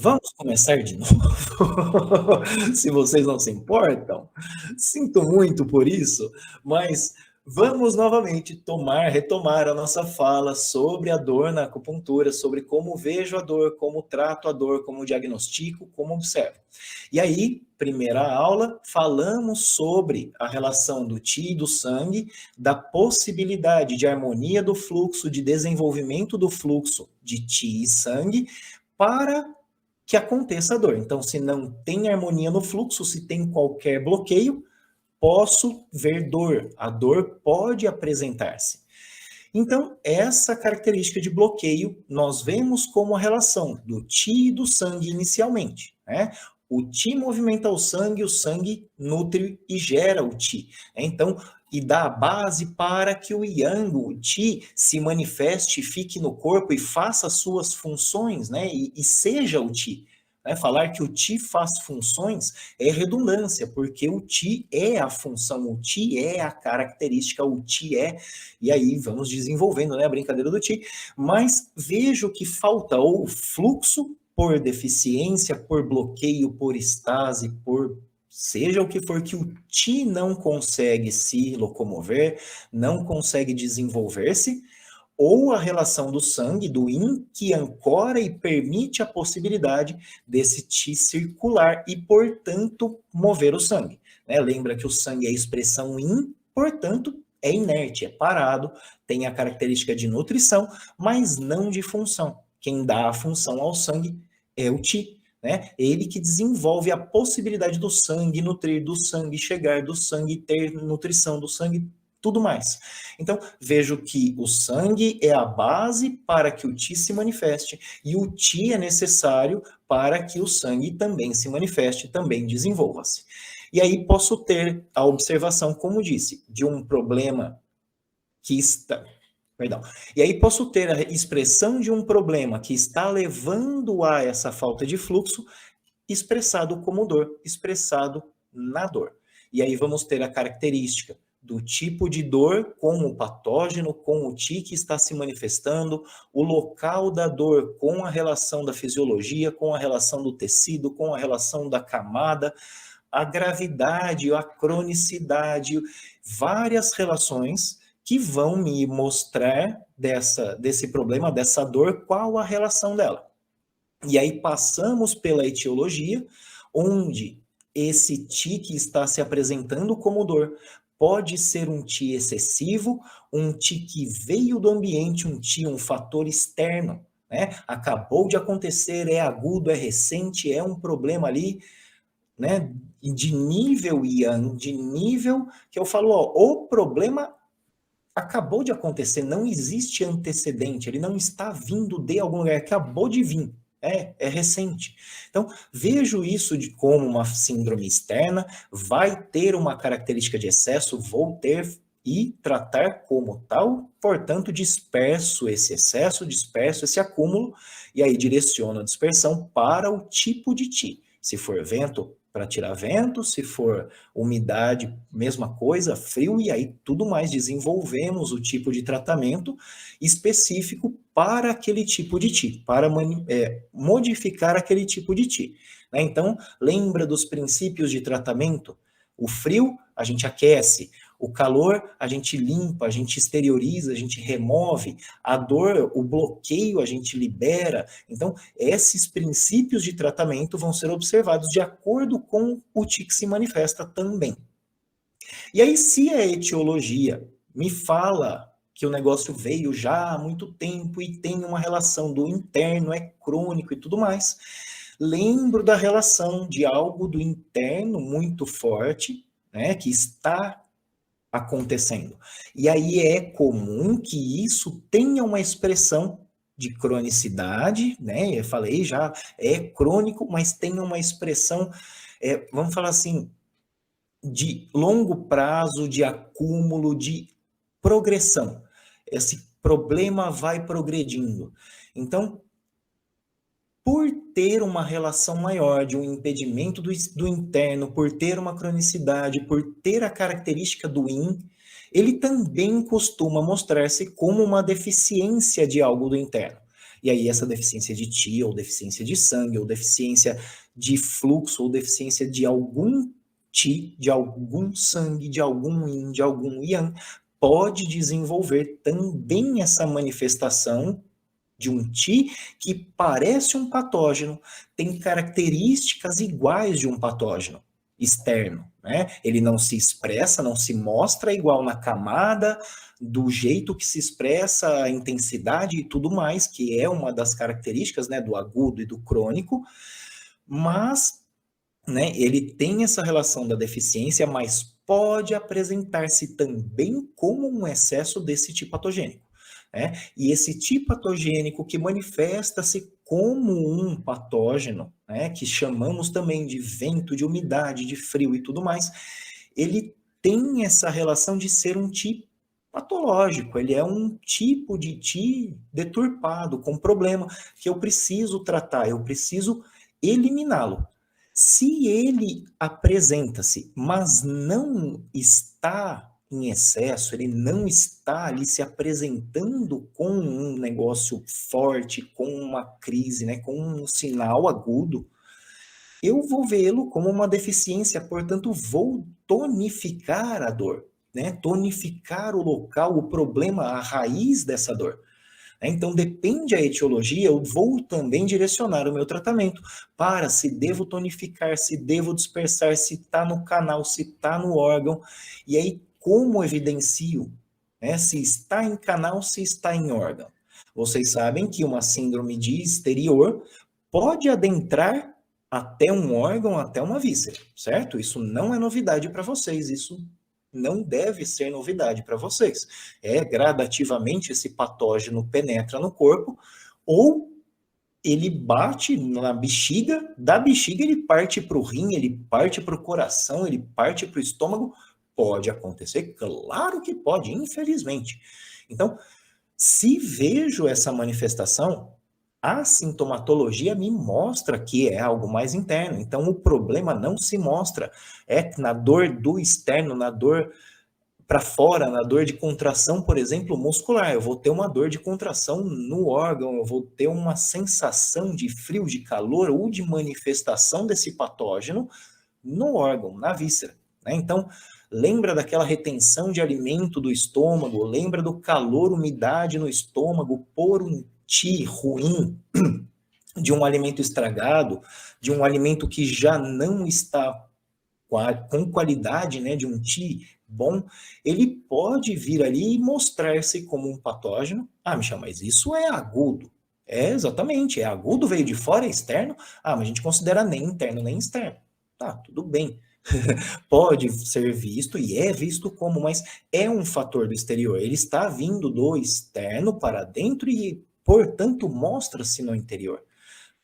Vamos começar de novo? Se vocês não se importam. Sinto muito por isso, mas vamos novamente retomar a nossa fala sobre a dor na acupuntura, sobre como vejo a dor, como trato a dor, como diagnostico, como observo. E aí, primeira aula, falamos sobre a relação do Qi e do sangue, da possibilidade de harmonia do fluxo, de desenvolvimento do fluxo de Qi e sangue, para que aconteça a dor. Então, se não tem harmonia no fluxo, se tem qualquer bloqueio, posso ver dor. A dor pode apresentar-se. Então, essa característica de bloqueio, nós vemos como a relação do Qi e do sangue inicialmente, né? O Qi movimenta o sangue nutre e gera o Qi. Então, e dá a base para que o Yang, o Qi, se manifeste, fique no corpo e faça suas funções, né? E seja o Qi. Né? Falar que o Qi faz funções é redundância, porque o Qi é a função, o Qi é a característica, o Qi é, e aí vamos desenvolvendo, né, a brincadeira do Qi, mas vejo que falta ou fluxo por deficiência, por bloqueio, por estase, por seja o que for, que o Qi não consegue se locomover, não consegue desenvolver-se, ou a relação do sangue, do Yin, que ancora e permite a possibilidade desse Qi circular e, portanto, mover o sangue. Né? Lembra que o sangue é a expressão Yin, portanto, é inerte, é parado, tem a característica de nutrição, mas não de função. Quem dá a função ao sangue é o Qi. Né? Ele que desenvolve a possibilidade do sangue nutrir, do sangue chegar, do sangue ter nutrição, do sangue tudo mais. Então, vejo que o sangue é a base para que o Qi se manifeste, e o Qi é necessário para que o sangue também se manifeste, também desenvolva-se. E aí posso ter a observação, como disse, de um problema que está... Perdão. E aí posso ter a expressão de um problema que está levando a essa falta de fluxo, expressado como dor, expressado na dor. E aí vamos ter a característica do tipo de dor com o patógeno, com o Qi que está se manifestando, o local da dor com a relação da fisiologia, com a relação do tecido, com a relação da camada, a gravidade, a cronicidade, várias relações que vão me mostrar desse problema, dessa dor, qual a relação dela. E aí passamos pela etiologia, onde esse Qi que está se apresentando como dor pode ser um Qi excessivo, um Qi que veio do ambiente, um Qi, um fator externo, né? Acabou de acontecer, é agudo, é recente, é um problema ali, né? De nível Yang, de nível que eu falo, ó, o problema acabou de acontecer, não existe antecedente, ele não está vindo de algum lugar, acabou de vir. É recente. Então, vejo isso como uma síndrome externa, vai ter uma característica de excesso, vou ter e tratar como tal, portanto, disperso esse excesso, disperso esse acúmulo, e aí direciono a dispersão para o tipo de Qi. Se for vento, para tirar vento, se for umidade, mesma coisa, frio, e aí tudo mais, desenvolvemos o tipo de tratamento específico para aquele tipo de Qi, para modificar aquele tipo de Qi. Né? Então, lembra dos princípios de tratamento? O frio, a gente aquece. O calor, a gente limpa, a gente exterioriza, a gente remove. A dor, o bloqueio, a gente libera. Então, esses princípios de tratamento vão ser observados de acordo com o Qi que se manifesta também. E aí, se a etiologia me fala que o negócio veio já há muito tempo e tem uma relação do interno, é crônico e tudo mais, lembro da relação de algo do interno muito forte, né, que está acontecendo. E aí é comum que isso tenha uma expressão de cronicidade, né? Eu falei já, é crônico, mas tem uma expressão, vamos falar assim, de longo prazo, de acúmulo, de progressão. Esse problema vai progredindo. Então, por ter uma relação maior de um impedimento do interno, por ter uma cronicidade, por ter a característica do Yin, ele também costuma mostrar-se como uma deficiência de algo do interno. E aí essa deficiência de Ti, ou deficiência de sangue, ou deficiência de fluxo, ou deficiência de algum Ti, de algum sangue, de algum Yin, de algum Yang, pode desenvolver também essa manifestação de um Ti que parece um patógeno, tem características iguais de um patógeno externo, né? Ele não se expressa, não se mostra igual na camada, do jeito que se expressa, a intensidade e tudo mais, que é uma das características, né, do agudo e do crônico, mas, né, ele tem essa relação da deficiência, mas pode apresentar-se também como um excesso desse tipo patogênico, né? E esse tipo patogênico que manifesta-se como um patógeno, né, que chamamos também de vento, de umidade, de frio e tudo mais, ele tem essa relação de ser um tipo patológico, ele é um tipo de Ti deturpado, com problema, que eu preciso tratar, eu preciso eliminá-lo. Se ele apresenta-se, mas não está em excesso, ele não está ali se apresentando com um negócio forte, com uma crise, né, com um sinal agudo, eu vou vê-lo como uma deficiência, portanto, vou tonificar a dor, né? Tonificar o local, o problema, a raiz dessa dor. Então, depende a etiologia, eu vou também direcionar o meu tratamento para se devo tonificar, se devo dispersar, se está no canal, se está no órgão. E aí, como evidencio, né, se está em canal, se está em órgão? Vocês sabem que uma síndrome de exterior pode adentrar até um órgão, até uma víscera, certo? Isso não é novidade para vocês, isso não deve ser novidade para vocês. Gradativamente esse patógeno penetra no corpo, ou ele bate na bexiga, da bexiga ele parte para o rim, ele parte para o coração, ele parte para o estômago. Pode acontecer? Claro que pode, infelizmente. Então, se vejo essa manifestação, a sintomatologia me mostra que é algo mais interno. Então, o problema não se mostra na dor do externo, na dor para fora, na dor de contração, por exemplo, muscular. Eu vou ter uma dor de contração no órgão, eu vou ter uma sensação de frio, de calor ou de manifestação desse patógeno no órgão, na víscera, né? Então, lembra daquela retenção de alimento do estômago, lembra do calor, umidade no estômago por um Ti ruim, de um alimento estragado, de um alimento que já não está com qualidade, né, de um Ti bom, ele pode vir ali e mostrar-se como um patógeno. Ah, Michel, mas isso é agudo. Exatamente, é agudo, veio de fora, é externo. Ah, mas a gente considera nem interno nem externo. Tá, tudo bem. Pode ser visto e é visto como, mas é um fator do exterior. Ele está vindo do externo para dentro e, portanto, mostra-se no interior.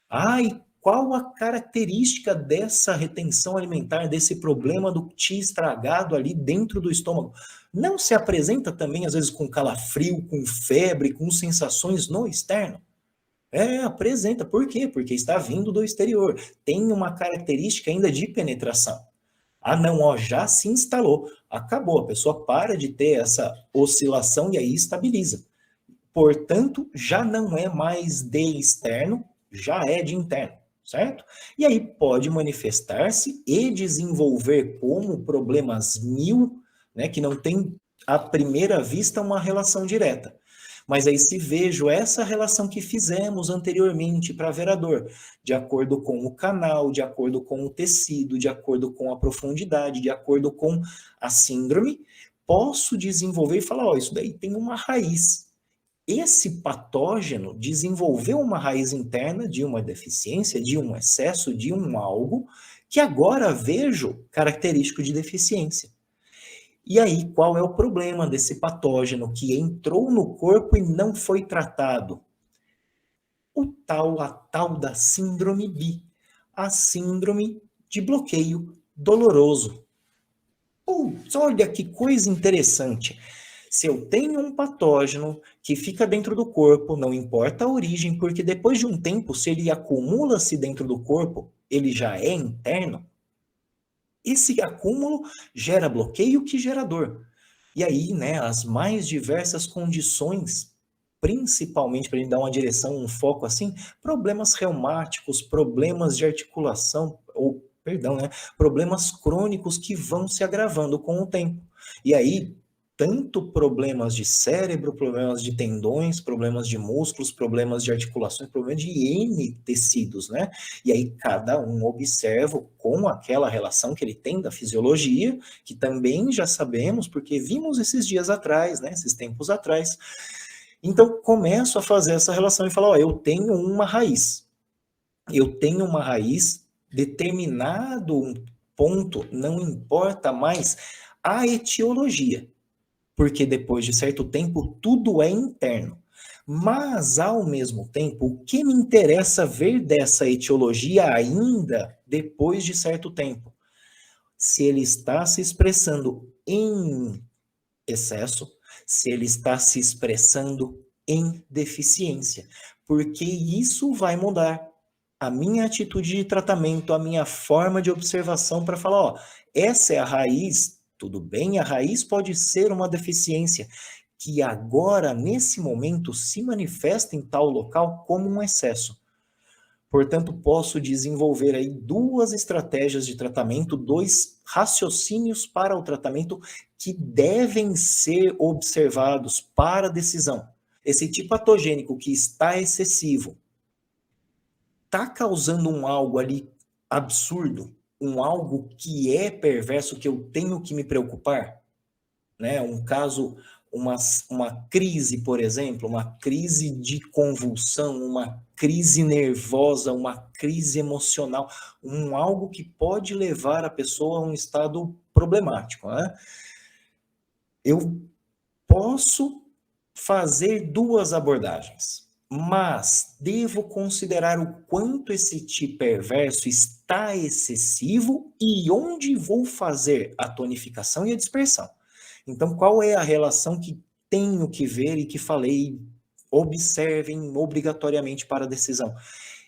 Ah, e qual a característica dessa retenção alimentar, desse problema do Ti estragado ali dentro do estômago? Não se apresenta também, às vezes, com calafrio, com febre, com sensações no externo? Apresenta. Por quê? Porque está vindo do exterior. Tem uma característica ainda de penetração. Ah, não, ó, já se instalou. Acabou. A pessoa para de ter essa oscilação e aí estabiliza. Portanto, já não é mais de externo, já é de interno, certo? E aí pode manifestar-se e desenvolver como problemas mil, né, que não tem à primeira vista uma relação direta. Mas aí se vejo essa relação que fizemos anteriormente para ver a dor, de acordo com o canal, de acordo com o tecido, de acordo com a profundidade, de acordo com a síndrome, posso desenvolver e falar, ó, isso daí tem uma raiz. Esse patógeno desenvolveu uma raiz interna de uma deficiência, de um excesso, de um algo, que agora vejo característico de deficiência. E aí, qual é o problema desse patógeno que entrou no corpo e não foi tratado? A tal da síndrome BI, a síndrome de bloqueio doloroso. Putz, olha que coisa interessante. Se eu tenho um patógeno que fica dentro do corpo, não importa a origem, porque depois de um tempo, se ele acumula-se dentro do corpo, ele já é interno, esse acúmulo gera bloqueio que gera dor. E aí, né, as mais diversas condições principalmente para ele dar uma direção, um foco assim, problemas reumáticos, problemas de articulação, ou, perdão, né, problemas crônicos que vão se agravando com o tempo. E aí, tanto problemas de cérebro, problemas de tendões, problemas de músculos, problemas de articulações, problemas de N tecidos, né? E aí cada um observa com aquela relação que ele tem da fisiologia, que também já sabemos, porque vimos esses dias atrás, né? Esses tempos atrás. Então, começo a fazer essa relação e falar, ó, eu tenho uma raiz. Eu tenho uma raiz, determinado ponto, não importa mais a etiologia, porque depois de certo tempo tudo é interno. Mas, ao mesmo tempo, o que me interessa ver dessa etiologia ainda depois de certo tempo? Se ele está se expressando em excesso, se ele está se expressando em deficiência, porque isso vai mudar a minha atitude de tratamento, a minha forma de observação para falar, ó, essa é a raiz, tudo bem, a raiz pode ser uma deficiência que agora, nesse momento, se manifesta em tal local como um excesso. Portanto, posso desenvolver aí duas estratégias de tratamento, dois raciocínios para o tratamento que devem ser observados para a decisão. Esse tipo patogênico que está excessivo, está causando um algo ali absurdo, um algo que é perverso, que eu tenho que me preocupar, né? Um caso, uma crise, por exemplo, uma crise de convulsão, uma crise nervosa, uma crise emocional, algo que pode levar a pessoa a um estado problemático, né? Eu posso fazer duas abordagens, mas devo considerar o quanto esse tipo perverso está excessivo e onde vou fazer a tonificação e a dispersão. Então, qual é a relação que tenho que ver e que falei, observem obrigatoriamente para a decisão?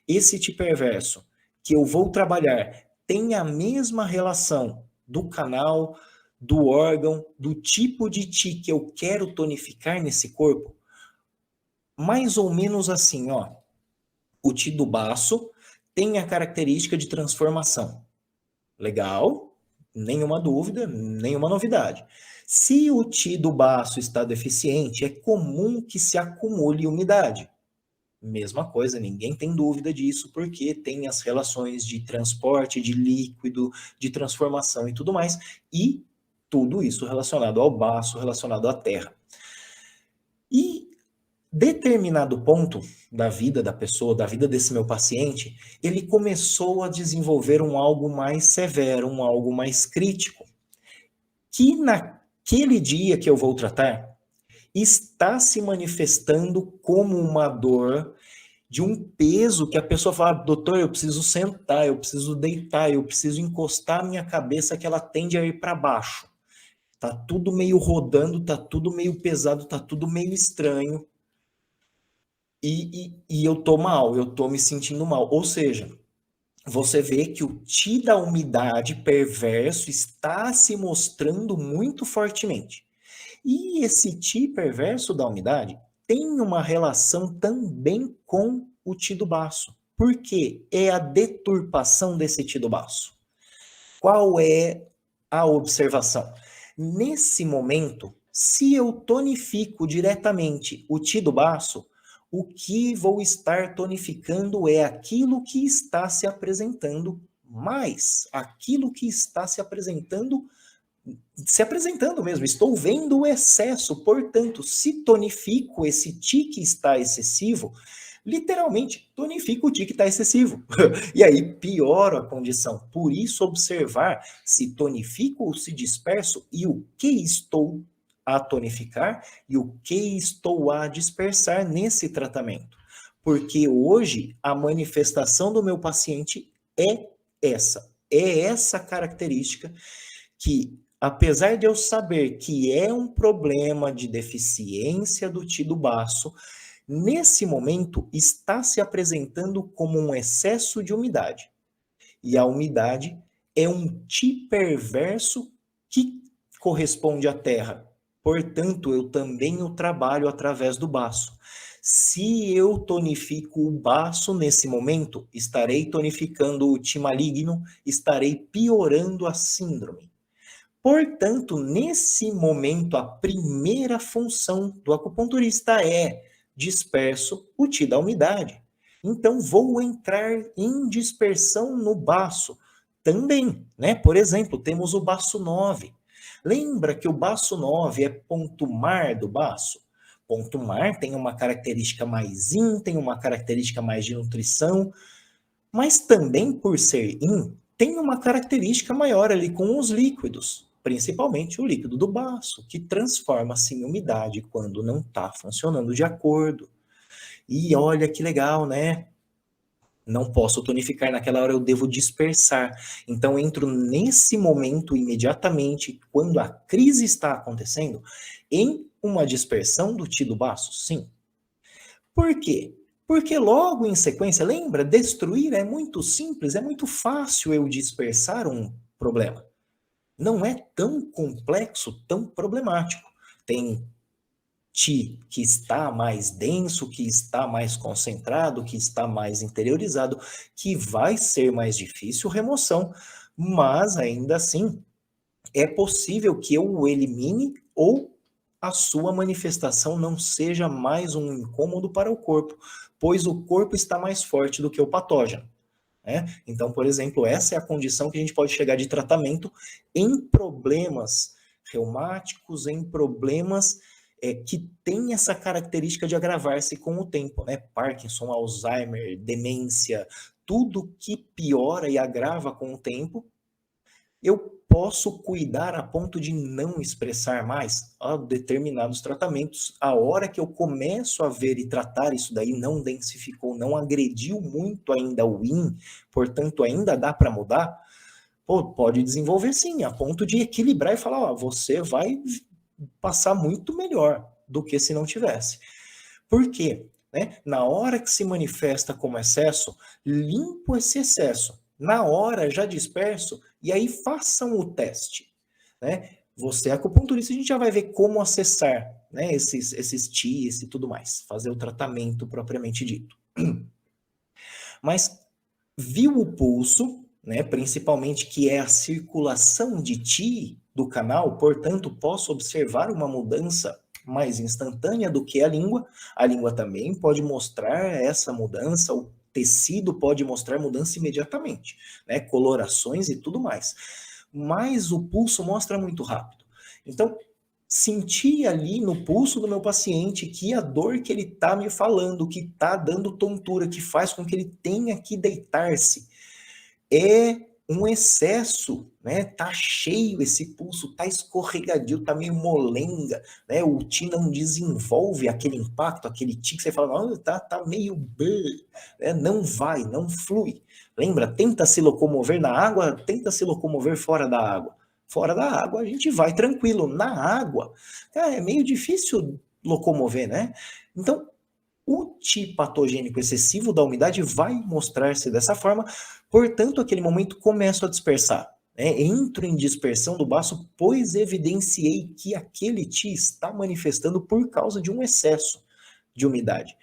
Esse tipo perverso que eu vou trabalhar tem a mesma relação do canal, do órgão, do tipo de ti que eu quero tonificar nesse corpo? Mais ou menos assim, ó. O ti do baço tem a característica de transformação. Legal, nenhuma dúvida, nenhuma novidade. Se o ti do baço está deficiente, é comum que se acumule umidade. Mesma coisa, ninguém tem dúvida disso, porque tem as relações de transporte, de líquido, de transformação e tudo mais, e tudo isso relacionado ao baço, relacionado à terra. E determinado ponto da vida da pessoa, da vida desse meu paciente, ele começou a desenvolver um algo mais severo, um algo mais crítico, que naquele dia que eu vou tratar, está se manifestando como uma dor de um peso que a pessoa fala, doutor, eu preciso sentar, eu preciso deitar, eu preciso encostar a minha cabeça que ela tende a ir para baixo. Tá tudo meio rodando, tá tudo meio pesado, tá tudo meio estranho. E eu tô mal, eu tô me sentindo mal. Ou seja, você vê que o ti da umidade perverso está se mostrando muito fortemente. E esse ti perverso da umidade tem uma relação também com o ti do baço. Por quê? É a deturpação desse ti do baço. Qual é a observação? Nesse momento, se eu tonifico diretamente o ti do baço, o que vou estar tonificando é aquilo que está se apresentando mais, aquilo que está se apresentando mesmo, estou vendo o excesso, portanto, se tonifico esse ti que está excessivo, literalmente tonifico o ti que está excessivo, e aí pioro a condição, por isso observar se tonifico ou se disperso e o que estou a tonificar e o que estou a dispersar nesse tratamento, porque hoje a manifestação do meu paciente é essa característica que, apesar de eu saber que é um problema de deficiência do ti do baço, nesse momento está se apresentando como um excesso de umidade. E a umidade é um ti perverso que corresponde à terra. Portanto, eu também o trabalho através do baço. Se eu tonifico o baço nesse momento, estarei tonificando o T maligno, estarei piorando a síndrome. Portanto, nesse momento, a primeira função do acupunturista é disperso o Ti da umidade. Então, vou entrar em dispersão no baço também, né? Por exemplo, temos o baço 9. Lembra que o baço 9 é ponto mar do baço? Ponto mar tem uma característica mais yin, tem uma característica mais de nutrição, mas também por ser yin, tem uma característica maior ali com os líquidos, principalmente o líquido do baço, que transforma-se em umidade quando não está funcionando de acordo. E olha que legal, né? Não posso tonificar naquela hora, eu devo dispersar. Então, entro nesse momento imediatamente, quando a crise está acontecendo, em uma dispersão do Ti do baço, sim. Por quê? Porque logo em sequência, lembra, destruir é muito simples, é muito fácil eu dispersar um problema. Não é tão complexo, tão problemático. Tem Ti que está mais denso, que está mais concentrado, que está mais interiorizado, que vai ser mais difícil remoção, mas ainda assim é possível que eu o elimine ou a sua manifestação não seja mais um incômodo para o corpo, pois o corpo está mais forte do que o patógeno. Né? Então, por exemplo, essa é a condição que a gente pode chegar de tratamento em problemas reumáticos, em problemas que têm essa característica de agravar-se com o tempo, né? Parkinson, Alzheimer, demência, tudo que piora e agrava com o tempo, eu posso cuidar a ponto de não expressar mais determinados tratamentos. A hora que eu começo a ver e tratar isso daí, não densificou, não agrediu muito ainda o yin, portanto ainda dá para mudar, pode desenvolver sim, a ponto de equilibrar e falar, você vai passar muito melhor do que se não tivesse. Por quê? Né? Na hora que se manifesta como excesso, limpo esse excesso. Na hora, já disperso, e aí façam o teste. Né? Você é acupunturista, a gente já vai ver como acessar, né, esses TIs e tudo mais, fazer o tratamento propriamente dito. Mas viu o pulso, né, principalmente que é a circulação de TI do canal, portanto, posso observar uma mudança mais instantânea do que a língua. A língua também pode mostrar essa mudança, o tecido pode mostrar mudança imediatamente, né, colorações e tudo mais. Mas o pulso mostra muito rápido. Então, senti ali no pulso do meu paciente que a dor que ele está me falando, que está dando tontura, que faz com que ele tenha que deitar-se, é um excesso, né? Tá cheio esse pulso, tá escorregadio, tá meio molenga, né? O Ti não desenvolve aquele impacto, aquele Ti que você fala, não, tá meio, né? Não vai, não flui. Lembra? Tenta se locomover na água, tenta se locomover fora da água. Fora da água a gente vai tranquilo, na água, é meio difícil locomover, né? Então, o Ti patogênico excessivo da umidade vai mostrar-se dessa forma, portanto, aquele momento começo a dispersar. Né? Entro em dispersão do baço, pois evidenciei que aquele Ti está manifestando por causa de um excesso de umidade.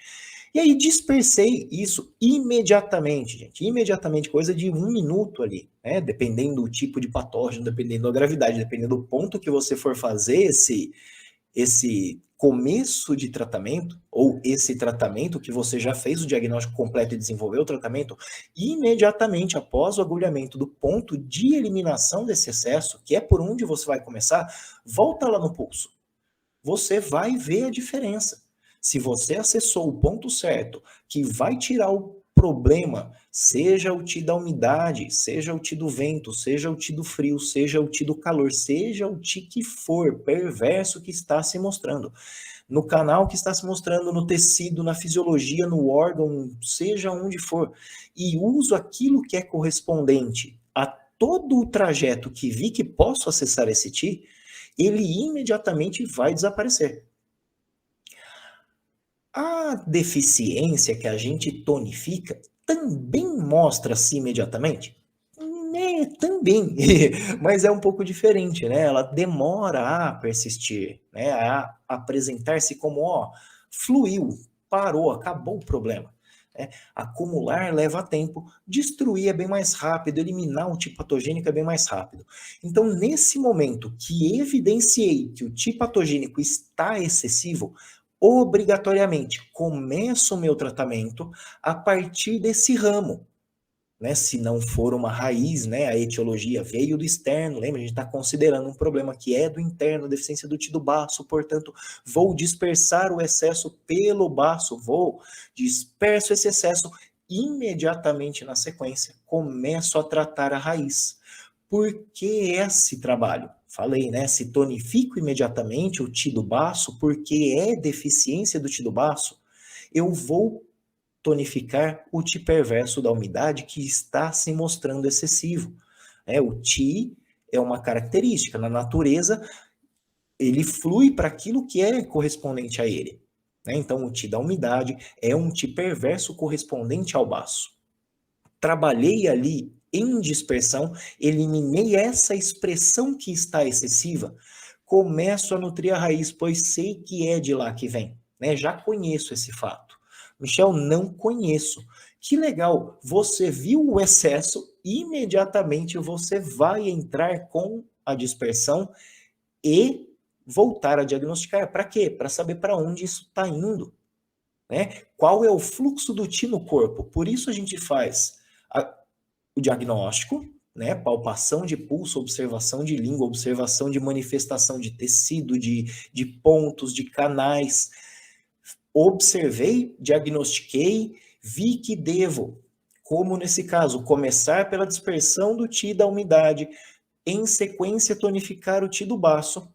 E aí dispersei isso imediatamente, gente. Imediatamente, coisa de 1 minuto ali, né? Dependendo do tipo de patógeno, dependendo da gravidade, dependendo do ponto que você for fazer esse começo de tratamento, ou esse tratamento que você já fez o diagnóstico completo e desenvolveu o tratamento, imediatamente após o agulhamento do ponto de eliminação desse excesso, que é por onde você vai começar, volta lá no pulso. Você vai ver a diferença. Se você acessou o ponto certo, que vai tirar o problema, seja o Ti da umidade, seja o Ti do vento, seja o Ti do frio, seja o Ti do calor, seja o Ti que for, perverso que está se mostrando, no canal que está se mostrando, no tecido, na fisiologia, no órgão, seja onde for, e uso aquilo que é correspondente a todo o trajeto que vi que posso acessar esse Ti, ele imediatamente vai desaparecer. A deficiência que a gente tonifica também mostra-se imediatamente? Também, mas é um pouco diferente, né? Ela demora a persistir, né? A apresentar-se como, ó, fluiu, parou, acabou o problema. Acumular leva tempo, destruir é bem mais rápido, eliminar um T patogênico é bem mais rápido. Então, nesse momento que evidenciei que o T patogênico está excessivo, obrigatoriamente começo o meu tratamento a partir desse ramo. Se não for uma raiz, a etiologia veio do externo, lembra? A gente está considerando um problema que é do interno, deficiência do tido baço, portanto, vou dispersar o excesso pelo baço, disperso esse excesso, imediatamente na sequência, começo a tratar a raiz. Por que esse trabalho? Falei, se tonifico imediatamente o tido baço, porque é deficiência do tido baço, eu vou tonificar o T perverso da umidade que está se mostrando excessivo. O T é uma característica, na natureza ele flui para aquilo que é correspondente a ele. Então o T da umidade é um T perverso correspondente ao baço. Trabalhei ali em dispersão, eliminei essa expressão que está excessiva, começo a nutrir a raiz, pois sei que é de lá que vem. Já conheço esse fato. Michel, não conheço. Que legal, você viu o excesso, imediatamente você vai entrar com a dispersão e voltar a diagnosticar. Para quê? Para saber para onde isso está indo. Qual é o fluxo do T no corpo? Por isso a gente faz o diagnóstico, palpação de pulso, observação de língua, observação de manifestação de tecido, de pontos, de canais. Observei, diagnostiquei, vi que devo, como nesse caso, começar pela dispersão do T da umidade, em sequência tonificar o T do baço.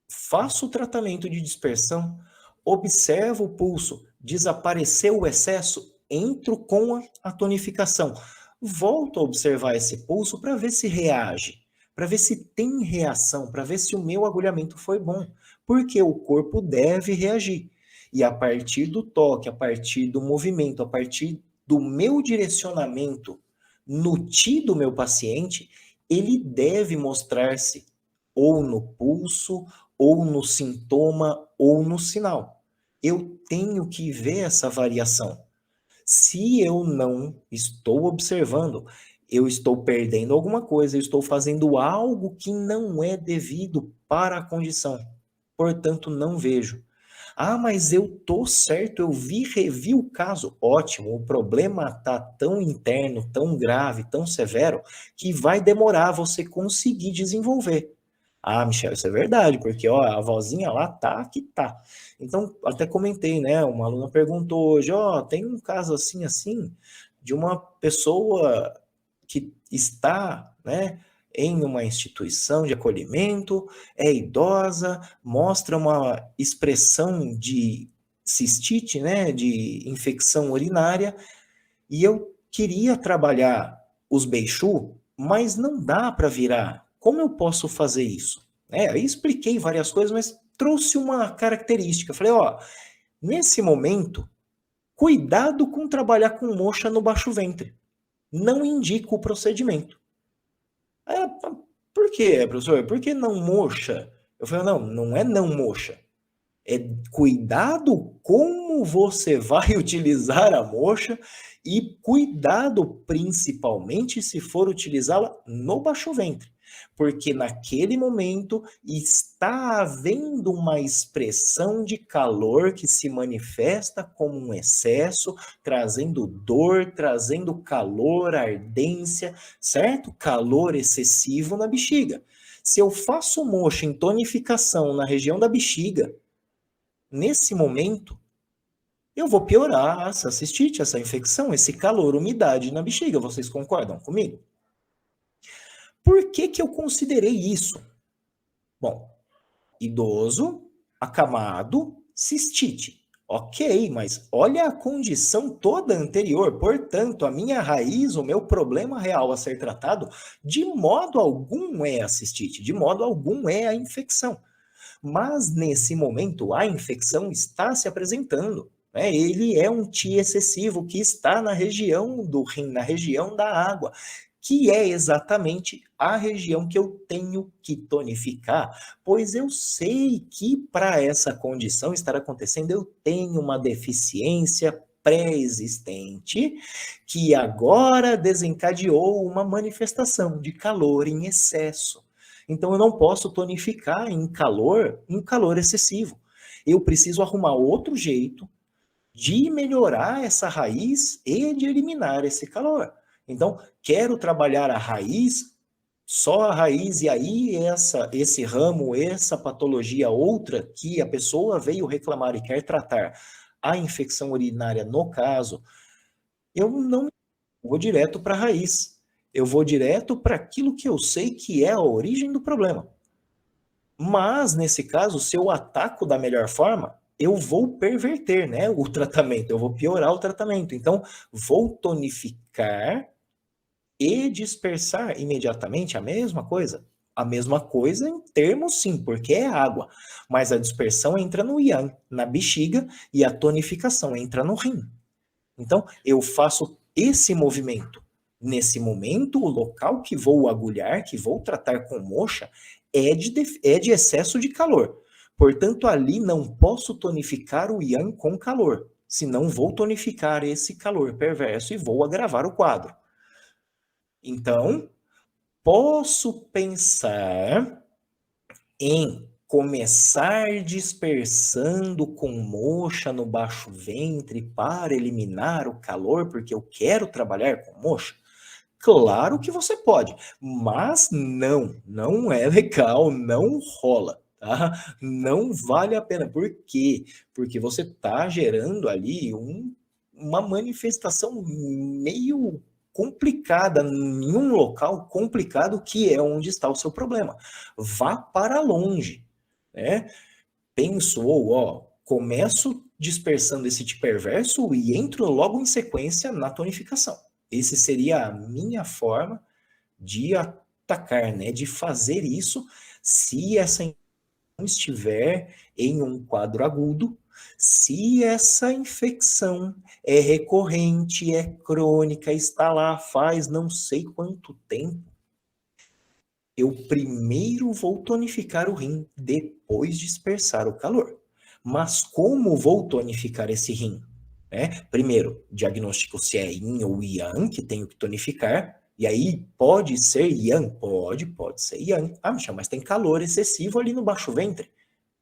Faço o tratamento de dispersão, observo o pulso, desapareceu o excesso, entro com a tonificação. Volto a observar esse pulso para ver se reage, para ver se tem reação, para ver se o meu agulhamento foi bom. Porque o corpo deve reagir. E a partir do toque, a partir do movimento, a partir do meu direcionamento no T do meu paciente, ele deve mostrar-se ou no pulso, ou no sintoma, ou no sinal. Eu tenho que ver essa variação. Se eu não estou observando, eu estou perdendo alguma coisa, eu estou fazendo algo que não é devido para a condição. Portanto, não vejo. Mas eu tô certo, eu revi o caso. Ótimo, o problema tá tão interno, tão grave, tão severo, que vai demorar você conseguir desenvolver. Michel, isso é verdade, porque a vozinha lá tá que tá. Então, até comentei, uma aluna perguntou hoje, tem um caso assim, de uma pessoa que está, em uma instituição de acolhimento, é idosa, mostra uma expressão de cistite, de infecção urinária, e eu queria trabalhar os beixu, mas não dá para virar. Como eu posso fazer isso? Aí expliquei várias coisas, mas trouxe uma característica. Falei, nesse momento, cuidado com trabalhar com moxa no baixo ventre. Não indico o procedimento. Por quê, professor? Por que não moxa? Eu falei, não é não moxa. É cuidado como você vai utilizar a moxa e cuidado principalmente se for utilizá-la no baixo ventre. Porque naquele momento está havendo uma expressão de calor que se manifesta como um excesso, trazendo dor, trazendo calor, ardência, certo? Calor excessivo na bexiga. Se eu faço moxa em tonificação na região da bexiga, nesse momento, eu vou piorar essa cistite, essa infecção, esse calor, umidade na bexiga. Vocês concordam comigo? Por que eu considerei isso? Bom, idoso, acamado, cistite. Ok, mas olha a condição toda anterior. Portanto, a minha raiz, o meu problema real a ser tratado, de modo algum é a cistite, de modo algum é a infecção. Mas nesse momento a infecção está se apresentando. Ele é um T excessivo que está na região do rim, na região da água, que é exatamente a região que eu tenho que tonificar, pois eu sei que para essa condição estar acontecendo, eu tenho uma deficiência pré-existente que agora desencadeou uma manifestação de calor em excesso. Então eu não posso tonificar em calor excessivo. Eu preciso arrumar outro jeito de melhorar essa raiz e de eliminar esse calor. Então, quero trabalhar a raiz, só a raiz, e aí esse ramo, essa patologia outra que a pessoa veio reclamar e quer tratar, a infecção urinária no caso, eu não vou direto para a raiz. Eu vou direto para aquilo que eu sei que é a origem do problema. Mas, nesse caso, se eu ataco da melhor forma, eu vou perverter, né, o tratamento, eu vou piorar o tratamento. Então, vou tonificar e dispersar imediatamente a mesma coisa. A mesma coisa em termos, sim, porque é água. Mas a dispersão entra no yang, na bexiga, e a tonificação entra no rim. Então, eu faço esse movimento. Nesse momento, o local que vou agulhar, que vou tratar com moxa, é de excesso de calor. Portanto, ali não posso tonificar o yang com calor, senão vou tonificar esse calor perverso e vou agravar o quadro. Então, posso pensar em começar dispersando com moxa no baixo ventre para eliminar o calor, porque eu quero trabalhar com moxa? Claro que você pode, mas não é legal, não rola, tá? Não vale a pena. Por quê? Porque você está gerando ali uma manifestação meio complicada, em um local complicado que é onde está o seu problema. Vá para longe, né? Penso, começo dispersando esse tipo perverso e entro logo em sequência na tonificação. Esse seria a minha forma de atacar, né? De fazer isso se essa infecção estiver em um quadro agudo, se essa infecção é recorrente, é crônica, está lá faz não sei quanto tempo, eu primeiro vou tonificar o rim, depois dispersar o calor. Mas como vou tonificar esse rim? Primeiro, diagnóstico se é yin ou yang, que tenho que tonificar. E aí, pode ser yang? Pode ser yang. Ah, Michel, mas tem calor excessivo ali no baixo ventre.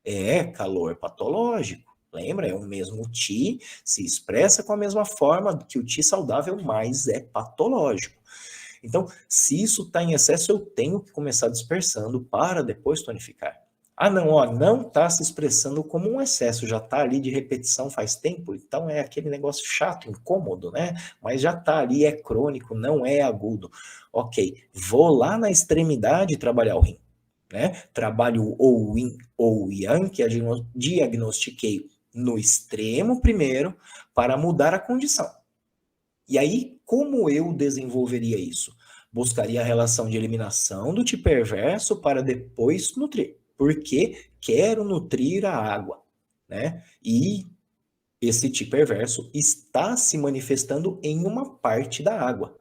É calor patológico. Lembra? É o mesmo Ti, se expressa com a mesma forma que o Ti saudável, mas é patológico. Então, se isso está em excesso, eu tenho que começar dispersando para depois tonificar. Ah, não, não está se expressando como um excesso, já está ali de repetição faz tempo, então é aquele negócio chato, incômodo, né? Mas já está ali, é crônico, não é agudo. Ok, vou lá na extremidade trabalhar o rim, né? Trabalho ou yin ou yang, que diagnostiquei no extremo primeiro, para mudar a condição. E aí, como eu desenvolveria isso? Buscaria a relação de eliminação do tipo perverso para depois nutrir. Porque quero nutrir a água, né? E esse tipo perverso está se manifestando em uma parte da água.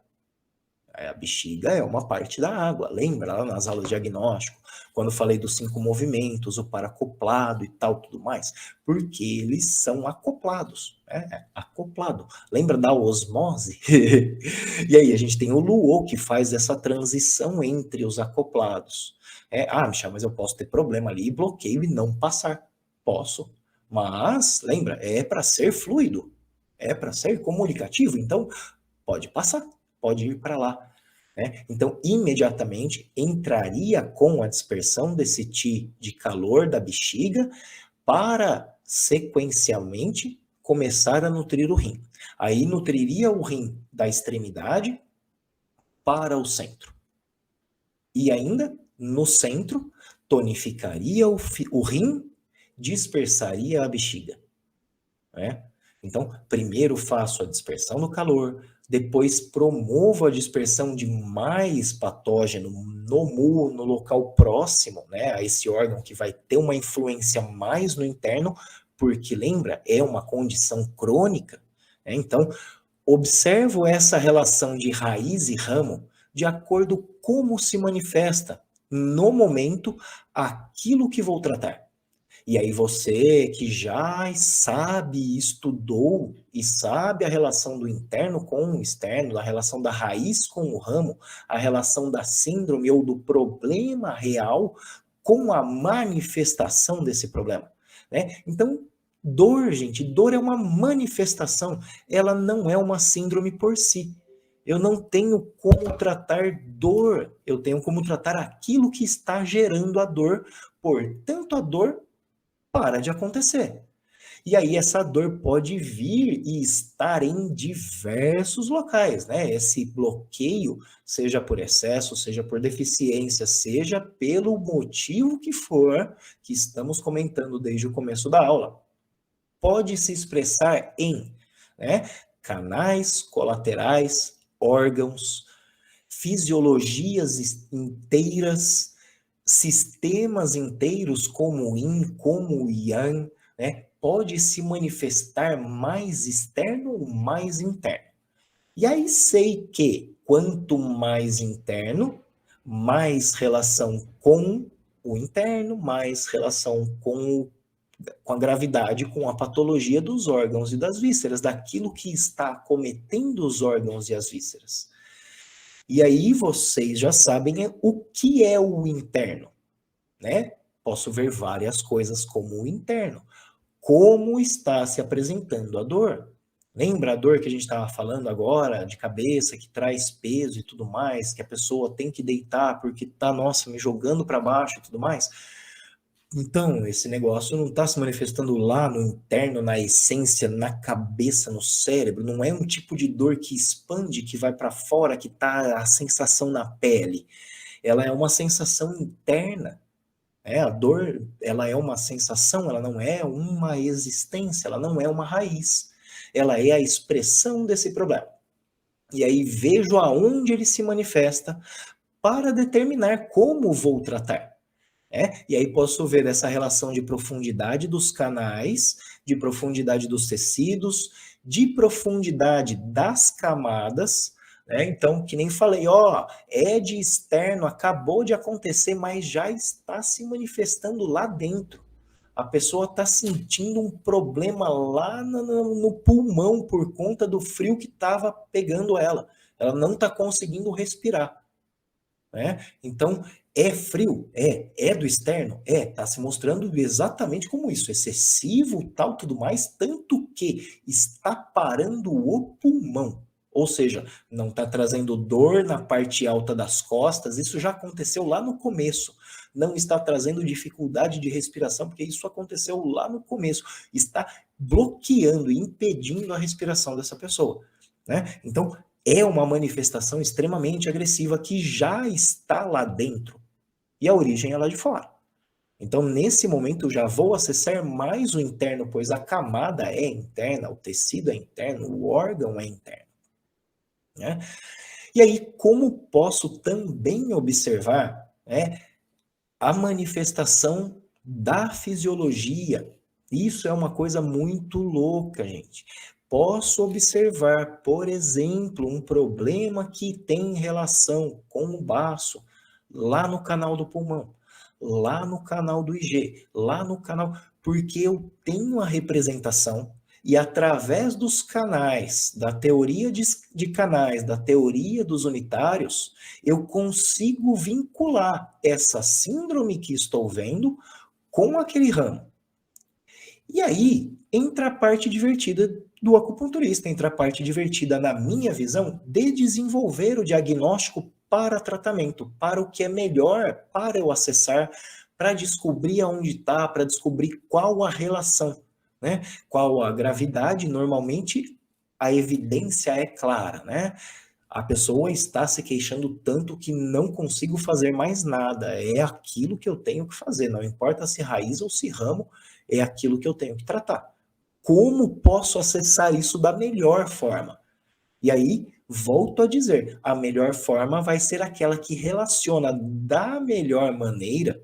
A bexiga é uma parte da água. Lembra lá nas aulas de diagnóstico, quando eu falei dos 5 movimentos, o paracoplado e tal, tudo mais? Porque eles são acoplados, né? Acoplado. Lembra da osmose? E aí, a gente tem o Luo, que faz essa transição entre os acoplados. Michel, mas eu posso ter problema ali, bloqueio e não passar. Posso. Mas, lembra, é para ser fluido. É para ser comunicativo. Então, pode passar. Pode ir para lá. Né? Então, imediatamente entraria com a dispersão desse Ti de calor da bexiga para, sequencialmente, começar a nutrir o rim. Aí nutriria o rim da extremidade para o centro. E ainda, no centro, tonificaria o rim, dispersaria a bexiga. Né? Então, primeiro faço a dispersão do calor, depois promovo a dispersão de mais patógeno no local próximo, né, a esse órgão que vai ter uma influência mais no interno, porque lembra, é uma condição crônica, né? Então, observo essa relação de raiz e ramo de acordo com como se manifesta no momento aquilo que vou tratar. E aí você que já sabe, estudou e sabe a relação do interno com o externo, a relação da raiz com o ramo, a relação da síndrome ou do problema real com a manifestação desse problema, né? Então, dor, gente, dor é uma manifestação, ela não é uma síndrome por si. Eu não tenho como tratar dor, eu tenho como tratar aquilo que está gerando a dor, portanto, a dor para de acontecer. E aí essa dor pode vir e estar em diversos locais, né? Esse bloqueio, seja por excesso, seja por deficiência, seja pelo motivo que for, que estamos comentando desde o começo da aula, pode se expressar em, né, canais colaterais, órgãos, fisiologias inteiras, sistemas inteiros como o yin, como o yang, né, pode se manifestar mais externo ou mais interno. E aí sei que quanto mais interno, mais relação com o interno, mais relação com a gravidade, com a patologia dos órgãos e das vísceras, daquilo que está acometendo os órgãos e as vísceras. E aí vocês já sabem o que é o interno, né? Posso ver várias coisas como o interno. Como está se apresentando a dor? Lembra a dor que a gente estava falando agora, de cabeça, que traz peso e tudo mais, que a pessoa tem que deitar porque tá, nossa, me jogando para baixo e tudo mais? Então, esse negócio não está se manifestando lá no interno, na essência, na cabeça, no cérebro. Não é um tipo de dor que expande, que vai para fora, que tá a sensação na pele. Ela é uma sensação interna. A dor, ela é uma sensação, ela não é uma existência, ela não é uma raiz. Ela é a expressão desse problema. E aí vejo aonde ele se manifesta para determinar como vou tratar. E aí posso ver essa relação de profundidade dos canais, de profundidade dos tecidos, de profundidade das camadas, né? Então, que nem falei, ó, é de externo, acabou de acontecer, mas já está se manifestando lá dentro. A pessoa está sentindo um problema lá no pulmão por conta do frio que estava pegando ela. Ela não está conseguindo respirar. Né? Então, é frio? É do externo? Está se mostrando exatamente como isso, excessivo, tal, tudo mais, tanto que está parando o pulmão. Ou seja, não está trazendo dor na parte alta das costas, isso já aconteceu lá no começo. Não está trazendo dificuldade de respiração, porque isso aconteceu lá no começo. Está bloqueando, impedindo a respiração dessa pessoa. Né? Então, é uma manifestação extremamente agressiva que já está lá dentro. E a origem é lá de fora. Então, nesse momento, eu já vou acessar mais o interno, pois a camada é interna, o tecido é interno, o órgão é interno. Né? E aí, como posso também observar, né, a manifestação da fisiologia? Isso é uma coisa muito louca, gente. Posso observar, por exemplo, um problema que tem relação com o baço, lá no canal do pulmão, lá no canal do IG, lá no canal, porque eu tenho a representação e através dos canais, da teoria de canais, da teoria dos unitários, eu consigo vincular essa síndrome que estou vendo com aquele ramo. E aí entra a parte divertida do acupunturista, entra a parte divertida, na minha visão, de desenvolver o diagnóstico para tratamento, para o que é melhor para eu acessar, para descobrir aonde está, para descobrir qual a relação, né? Qual a gravidade. Normalmente a evidência é clara, né? A pessoa está se queixando tanto que não consigo fazer mais nada. É aquilo que eu tenho que fazer, não importa se raiz ou se ramo, é aquilo que eu tenho que tratar. Como posso acessar isso da melhor forma? E aí, volto a dizer, a melhor forma vai ser aquela que relaciona da melhor maneira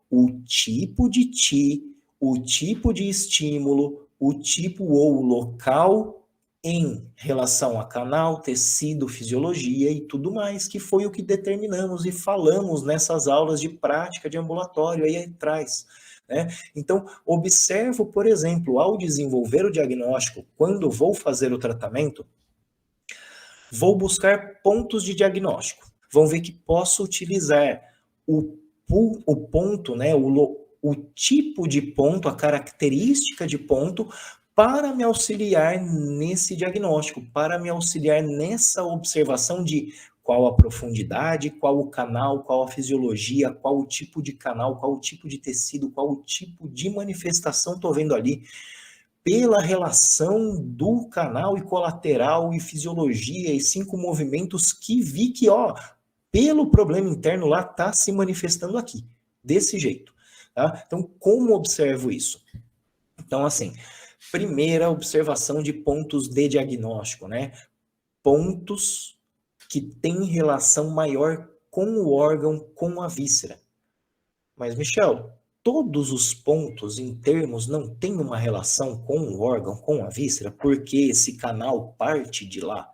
o tipo de ti, o tipo de estímulo, o tipo ou o local em relação a canal, tecido, fisiologia e tudo mais, que foi o que determinamos e falamos nessas aulas de prática de ambulatório aí atrás, né? Então, observo, por exemplo, ao desenvolver o diagnóstico, quando vou fazer o tratamento, vou buscar pontos de diagnóstico. Vão ver que posso utilizar o ponto, né, o tipo de ponto, a característica de ponto, para me auxiliar nesse diagnóstico, para me auxiliar nessa observação de qual a profundidade, qual o canal, qual a fisiologia, qual o tipo de canal, qual o tipo de tecido, qual o tipo de manifestação estou vendo ali, pela relação do canal e colateral e fisiologia e 5 movimentos que vi que, ó, pelo problema interno lá, está se manifestando aqui, desse jeito. Tá? Então, como observo isso? Então, assim, primeira observação de pontos de diagnóstico, né? Pontos que têm relação maior com o órgão, com a víscera. Mas, Michel, todos os pontos em termos não têm uma relação com o órgão, com a víscera, porque esse canal parte de lá?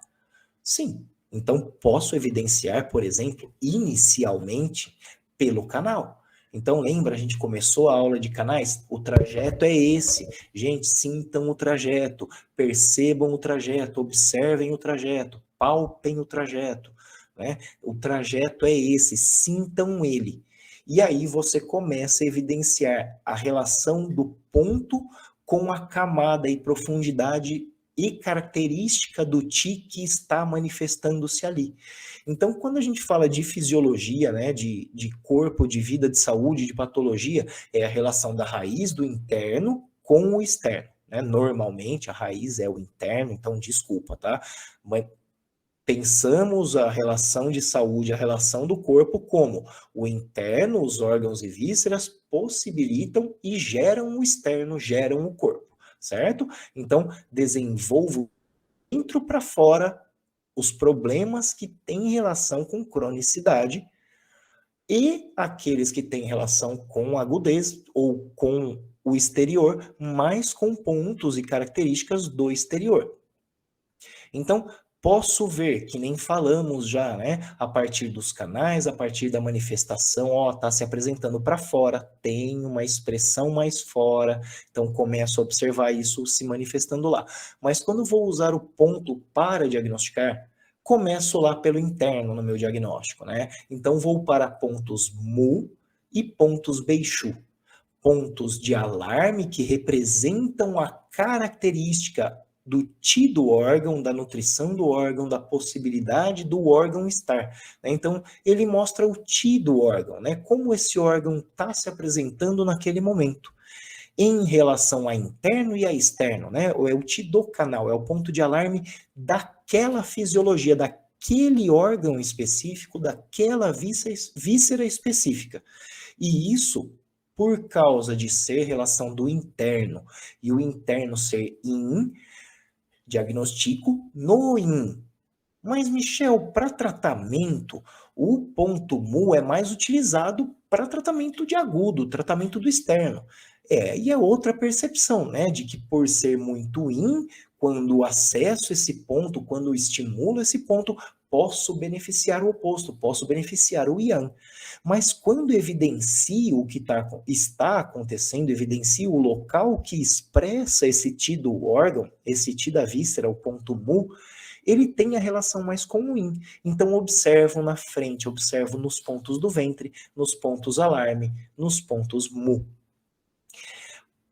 Sim. Então, posso evidenciar, por exemplo, inicialmente, pelo canal. Então, lembra, a gente começou a aula de canais? O trajeto é esse. Gente, sintam o trajeto, percebam o trajeto, observem o trajeto, palpem o trajeto, né? O trajeto é esse, sintam ele. E aí você começa a evidenciar a relação do ponto com a camada e profundidade e característica do ti que está manifestando-se ali. Então, quando a gente fala de fisiologia, né, de corpo, de vida, de saúde, de patologia, é a relação da raiz do interno com o externo. Né? Normalmente, a raiz é o interno, então desculpa, tá? Mas pensamos a relação de saúde, a relação do corpo como o interno, os órgãos e vísceras possibilitam e geram o externo, geram o corpo, certo? Então, desenvolvo dentro para fora os problemas que têm relação com cronicidade e aqueles que têm relação com agudez ou com o exterior, mas com pontos e características do exterior. Então, posso ver, que nem falamos já, né? A partir dos canais, a partir da manifestação, ó, tá se apresentando para fora, tem uma expressão mais fora, então começo a observar isso se manifestando lá. Mas quando vou usar o ponto para diagnosticar, começo lá pelo interno no meu diagnóstico, né? Então vou para pontos mu e pontos beixu. Pontos de alarme que representam a característica do ti do órgão, da nutrição do órgão, da possibilidade do órgão estar. Né? Então, ele mostra o ti do órgão, né? Como esse órgão está se apresentando naquele momento. Em relação a interno e a externo, né? É o ti do canal, é o ponto de alarme daquela fisiologia, daquele órgão específico, daquela víscera específica. E isso, por causa de ser relação do interno e o interno ser in, diagnostico no IN. Mas, Michel, para tratamento, o ponto mu é mais utilizado para tratamento de agudo, tratamento do externo. E é outra percepção, né, de que por ser muito in, quando acesso esse ponto, quando estimulo esse ponto, posso beneficiar o oposto, posso beneficiar o yang. Mas quando evidencio o que está acontecendo, evidencio o local que expressa esse ti do órgão, esse ti da víscera, o ponto mu, ele tem a relação mais com o yin. Então, observo na frente, observo nos pontos do ventre, nos pontos alarme, nos pontos mu.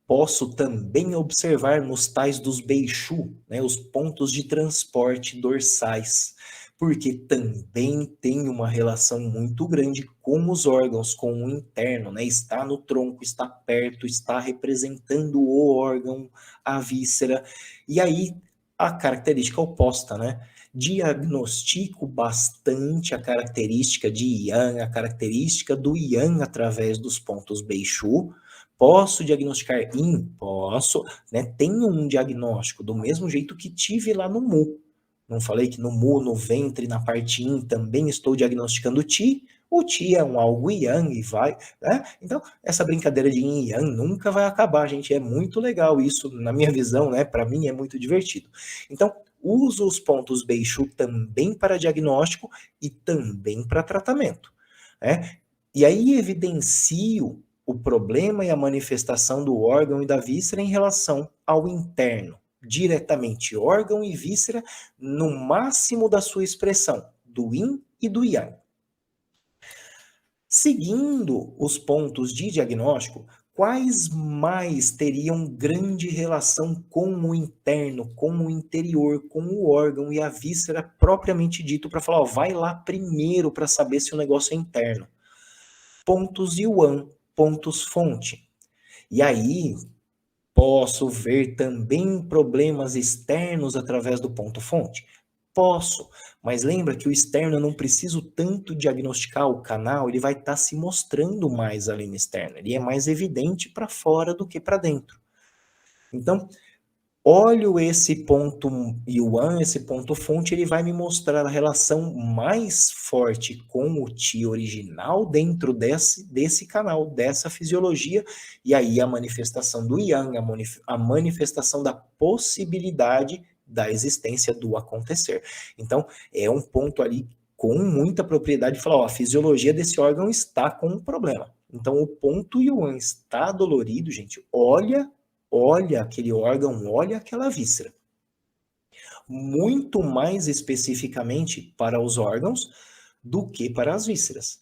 Posso também observar nos tais dos beixu, né, os pontos de transporte dorsais, porque também tem uma relação muito grande com os órgãos, com o interno, né? Está no tronco, está perto, está representando o órgão, a víscera, e aí a característica oposta, né? Diagnostico bastante a característica de Yang, a característica do Yang através dos pontos beixu. Posso diagnosticar Yin? Posso, né? Tenho um diagnóstico, do mesmo jeito que tive lá no Mu. Não falei que no Mu, no ventre, na parte Yin, também estou diagnosticando Ti? O Qi é um algo Yang e vai, né? Então, essa brincadeira de Yin e Yang nunca vai acabar, gente. É muito legal isso, na minha visão, né? Para mim é muito divertido. Então, uso os pontos Beishu também para diagnóstico e também para tratamento, né? E aí evidencio o problema e a manifestação do órgão e da víscera em relação ao interno, diretamente órgão e víscera no máximo da sua expressão, do Yin e do Yang. Seguindo os pontos de diagnóstico, quais mais teriam grande relação com o interno, com o interior, com o órgão e a víscera propriamente dito, para falar, ó, vai lá primeiro para saber se o negócio é interno? Pontos Yuan, pontos fonte. E aí, posso ver também problemas externos através do ponto fonte? Posso, mas lembra que o externo eu não preciso tanto diagnosticar o canal, ele vai estar se mostrando mais ali no externo, ele é mais evidente para fora do que para dentro. Então, olho esse ponto Yuan, esse ponto fonte, ele vai me mostrar a relação mais forte com o Qi original dentro desse canal, dessa fisiologia, e aí a manifestação do Yang, a manifestação da possibilidade da existência do acontecer. Então, é um ponto ali com muita propriedade de falar, ó, a fisiologia desse órgão está com um problema. Então, o ponto Yuan está dolorido, gente, olha aquele órgão, olha aquela víscera. Muito mais especificamente para os órgãos do que para as vísceras.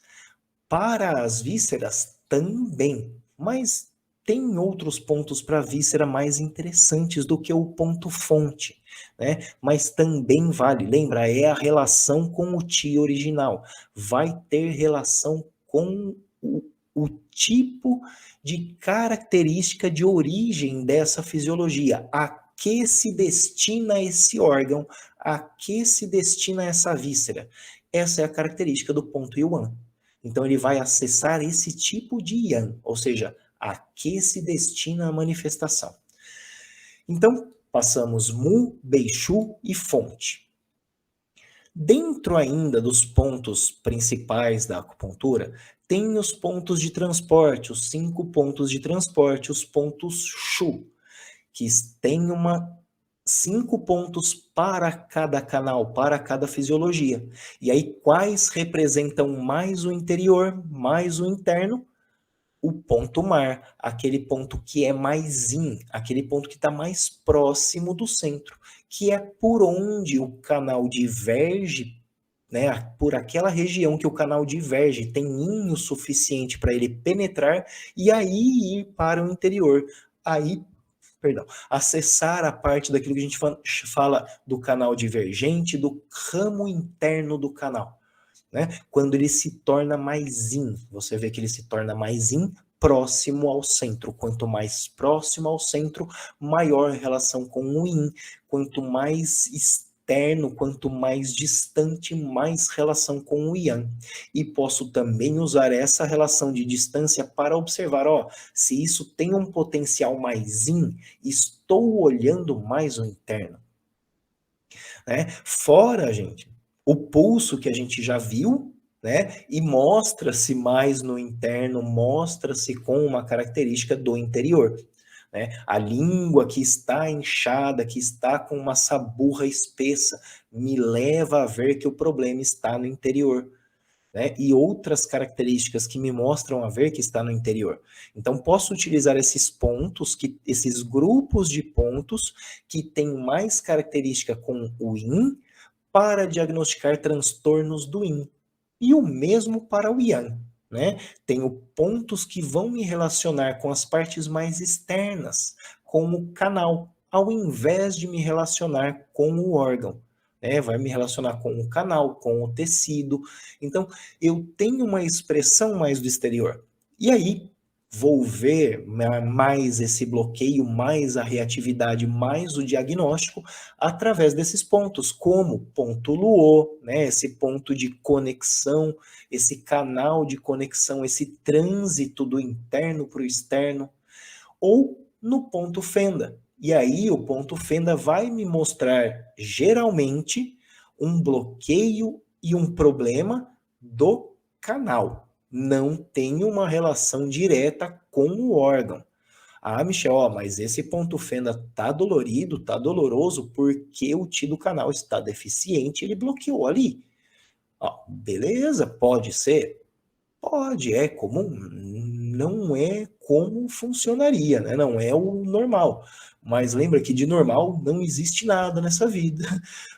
Para as vísceras também, mas tem outros pontos para a víscera mais interessantes do que o ponto fonte, né? Mas também vale, lembra, é a relação com o Qi original. Vai ter relação com o tipo de característica de origem dessa fisiologia, a que se destina esse órgão, a que se destina essa víscera. Essa é a característica do ponto Yuan. Então ele vai acessar esse tipo de Yang, ou seja, a que se destina a manifestação. Então, passamos Mu, Beishu e fonte. Dentro ainda dos pontos principais da acupuntura, tem os pontos de transporte, os 5 pontos de transporte, os pontos Shu, que tem 5 pontos para cada canal, para cada fisiologia. E aí, quais representam mais o interior, mais o interno? O ponto mar, aquele ponto que é mais yin, aquele ponto que está mais próximo do centro, que é por onde o canal diverge, né, por aquela região que o canal diverge, tem yin o suficiente para ele penetrar e aí ir para o interior. Aí, perdão, acessar a parte daquilo que a gente fala do canal divergente, do ramo interno do canal. Né? Quando ele se torna mais yin, você vê que ele se torna mais yin próximo ao centro. Quanto mais próximo ao centro, maior relação com o yin. Quanto mais externo, quanto mais distante, mais relação com o yang. E posso também usar essa relação de distância para observar, ó, se isso tem um potencial mais yin, estou olhando mais o interno. Né? Fora, gente, o pulso que a gente já viu, né? E mostra-se mais no interno, mostra-se com uma característica do interior. Né? A língua que está inchada, que está com uma saburra espessa, me leva a ver que o problema está no interior. Né? E outras características que me mostram a ver que está no interior. Então, posso utilizar esses pontos, esses grupos de pontos que têm mais característica com o yin para diagnosticar transtornos do yin. E o mesmo para o yang. Né? Tenho pontos que vão me relacionar com as partes mais externas, com o canal, ao invés de me relacionar com o órgão. Vai me relacionar com o canal, com o tecido. Então, eu tenho uma expressão mais do exterior. E aí, vou ver mais esse bloqueio, mais a reatividade, mais o diagnóstico através desses pontos, como ponto Luo, né? Esse ponto de conexão, esse canal de conexão, esse trânsito do interno para o externo, ou no ponto Fenda. E aí o ponto Fenda vai me mostrar, geralmente, um bloqueio e um problema do canal, não tem uma relação direta com o órgão. Ah, Michel, ó, mas esse ponto fenda tá dolorido, tá doloroso, porque o Ti do canal está deficiente, ele bloqueou ali. Ó, beleza, pode ser? Pode, é comum, não é como funcionaria, né? Não é o normal. Mas lembra que de normal não existe nada nessa vida.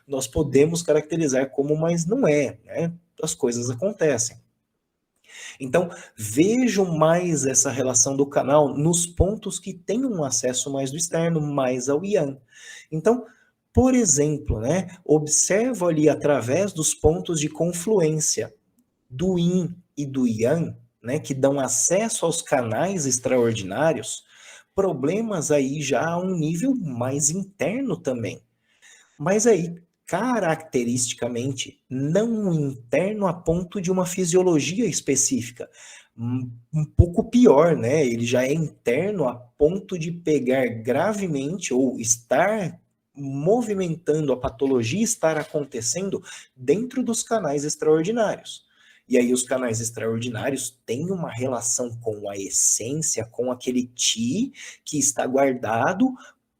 Nós podemos caracterizar como, mas não é, né? As coisas acontecem. Então, vejo mais essa relação do canal nos pontos que têm um acesso mais do externo, mais ao Yang. Então, por exemplo, né, observo ali através dos pontos de confluência do Yin e do Yang, né, que dão acesso aos canais extraordinários, problemas aí já a um nível mais interno também. Mas aí, caracteristicamente, não interno a ponto de uma fisiologia específica. Um pouco pior, né? Ele já é interno a ponto de pegar gravemente ou estar movimentando a patologia, estar acontecendo dentro dos canais extraordinários. E aí os canais extraordinários têm uma relação com a essência, com aquele Ti que está guardado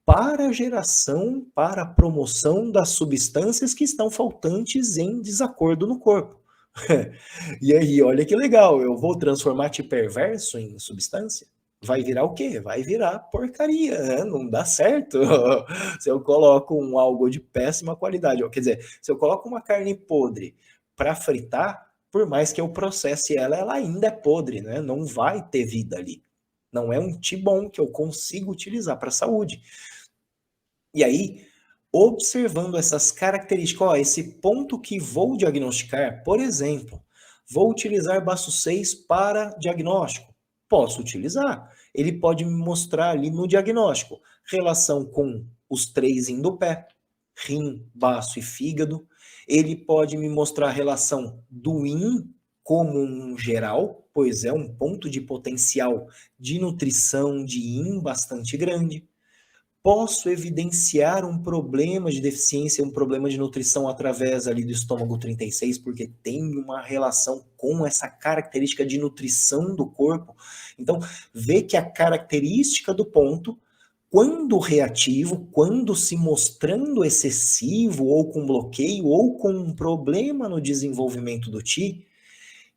para a geração, para a promoção das substâncias que estão faltantes em desacordo no corpo. E aí, olha que legal, eu vou transformar Ti perverso em substância? Vai virar o quê? Vai virar porcaria, né? Não dá certo. Se eu coloco algo de péssima qualidade, quer dizer, se eu coloco uma carne podre para fritar, por mais que eu processe ela, ela ainda é podre, né? Não vai ter vida ali. Não é um Ti bom que eu consigo utilizar para a saúde. E aí, observando essas características, ó, esse ponto que vou diagnosticar, por exemplo, vou utilizar baço 6 para diagnóstico. Posso utilizar. Ele pode me mostrar ali no diagnóstico relação com os 3 do pé, rim, baço e fígado. Ele pode me mostrar a relação do yin como um geral, pois é um ponto de potencial de nutrição de yin bastante grande. Posso evidenciar um problema de deficiência, um problema de nutrição através ali do estômago 36, porque tem uma relação com essa característica de nutrição do corpo. Então, vê que a característica do ponto, quando reativo, quando se mostrando excessivo, ou com bloqueio, ou com um problema no desenvolvimento do Ti,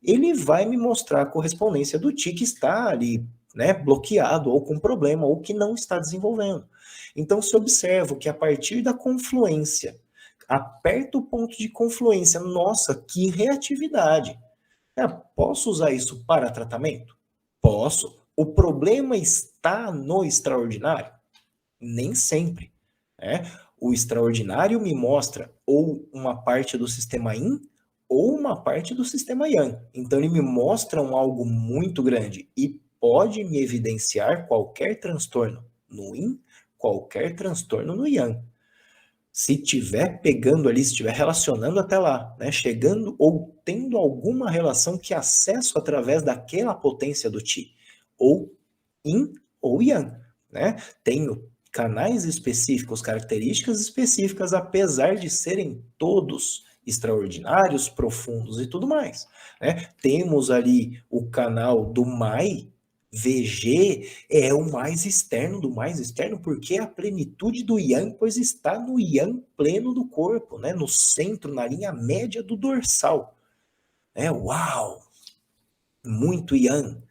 ele vai me mostrar a correspondência do Ti que está ali, né, bloqueado, ou com problema, ou que não está desenvolvendo. Então, se observa que a partir da confluência, aperta o ponto de confluência, nossa, que reatividade. Posso usar isso para tratamento? Posso. O problema está no extraordinário? Nem sempre. Né? O extraordinário me mostra ou uma parte do sistema Yin ou uma parte do sistema Yang. Então, ele me mostra algo muito grande e pode me evidenciar qualquer transtorno no Yin, qualquer transtorno no Yang. Se tiver pegando ali, se estiver relacionando até lá, né, chegando ou tendo alguma relação que acesso através daquela potência do Ti, ou Yin ou Yang, né? Tenho canais específicos, características específicas, apesar de serem todos extraordinários, profundos e tudo mais, né? Temos ali o canal do Mai, VG é o mais externo do mais externo, porque é a plenitude do Yang, pois está no Yang pleno do corpo, né? No centro, na linha média do dorsal. Uau! Muito Yang.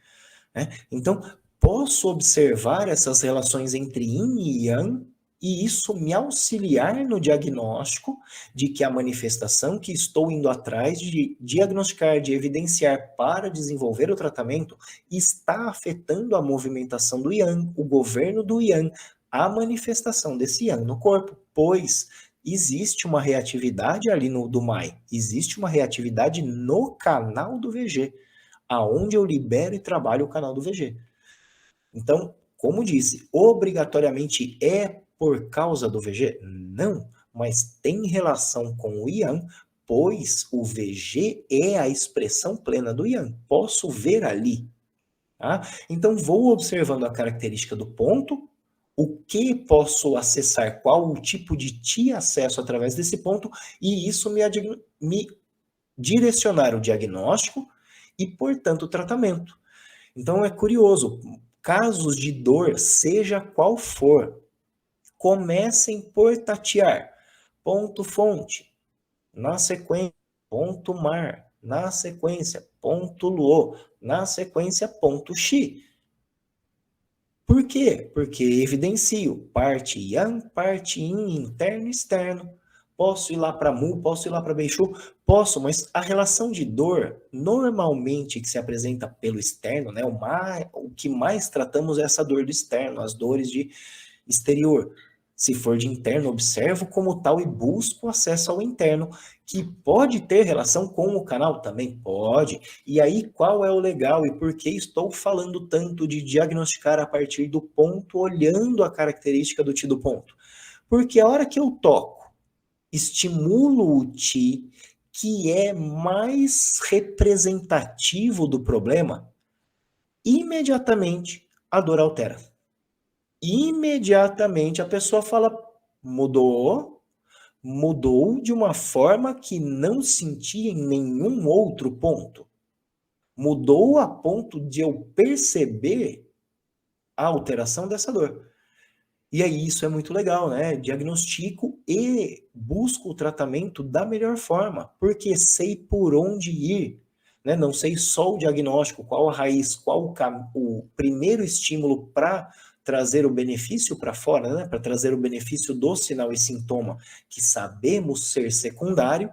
Né? Então, posso observar essas relações entre Yin e Yang e isso me auxiliar no diagnóstico de que a manifestação que estou indo atrás de diagnosticar, de evidenciar para desenvolver o tratamento está afetando a movimentação do Yang, o governo do Yang, a manifestação desse Yang no corpo, pois existe uma reatividade ali no do Mai, existe uma reatividade no canal do VG, aonde eu libero e trabalho o canal do VG. Então, como disse, obrigatoriamente é por causa do VG? Não, mas tem relação com o Yang, pois o VG é a expressão plena do Yang. Posso ver ali. Tá? Então, vou observando a característica do ponto, o que posso acessar, qual o tipo de Ti acesso através desse ponto, e isso me direcionar o diagnóstico e, portanto, tratamento. Então é curioso, casos de dor, seja qual for, comecem por tatear. Ponto fonte, na sequência, ponto mar, na sequência, ponto luo, na sequência, ponto xi. Por quê? Porque evidencio parte yang, parte yin, interno e externo. Posso ir lá para mu, posso ir lá para beixu, posso, mas a relação de dor, normalmente que se apresenta pelo externo, né, o que mais tratamos é essa dor do externo, as dores de exterior. Se for de interno, observo como tal e busco acesso ao interno, que pode ter relação com o canal? Também pode. E aí, qual é o legal e por que estou falando tanto de diagnosticar a partir do ponto, olhando a característica do ti do ponto? Porque a hora que eu toco, estimulo o ti, que é mais representativo do problema, imediatamente a dor altera. Imediatamente a pessoa fala, mudou de uma forma que não senti em nenhum outro ponto. Mudou a ponto de eu perceber a alteração dessa dor. E aí isso é muito legal, né? Diagnostico e busco o tratamento da melhor forma, porque sei por onde ir, né? Não sei só o diagnóstico, qual a raiz, qual o primeiro estímulo para trazer o benefício para fora, né? Para trazer o benefício do sinal e sintoma, que sabemos ser secundário.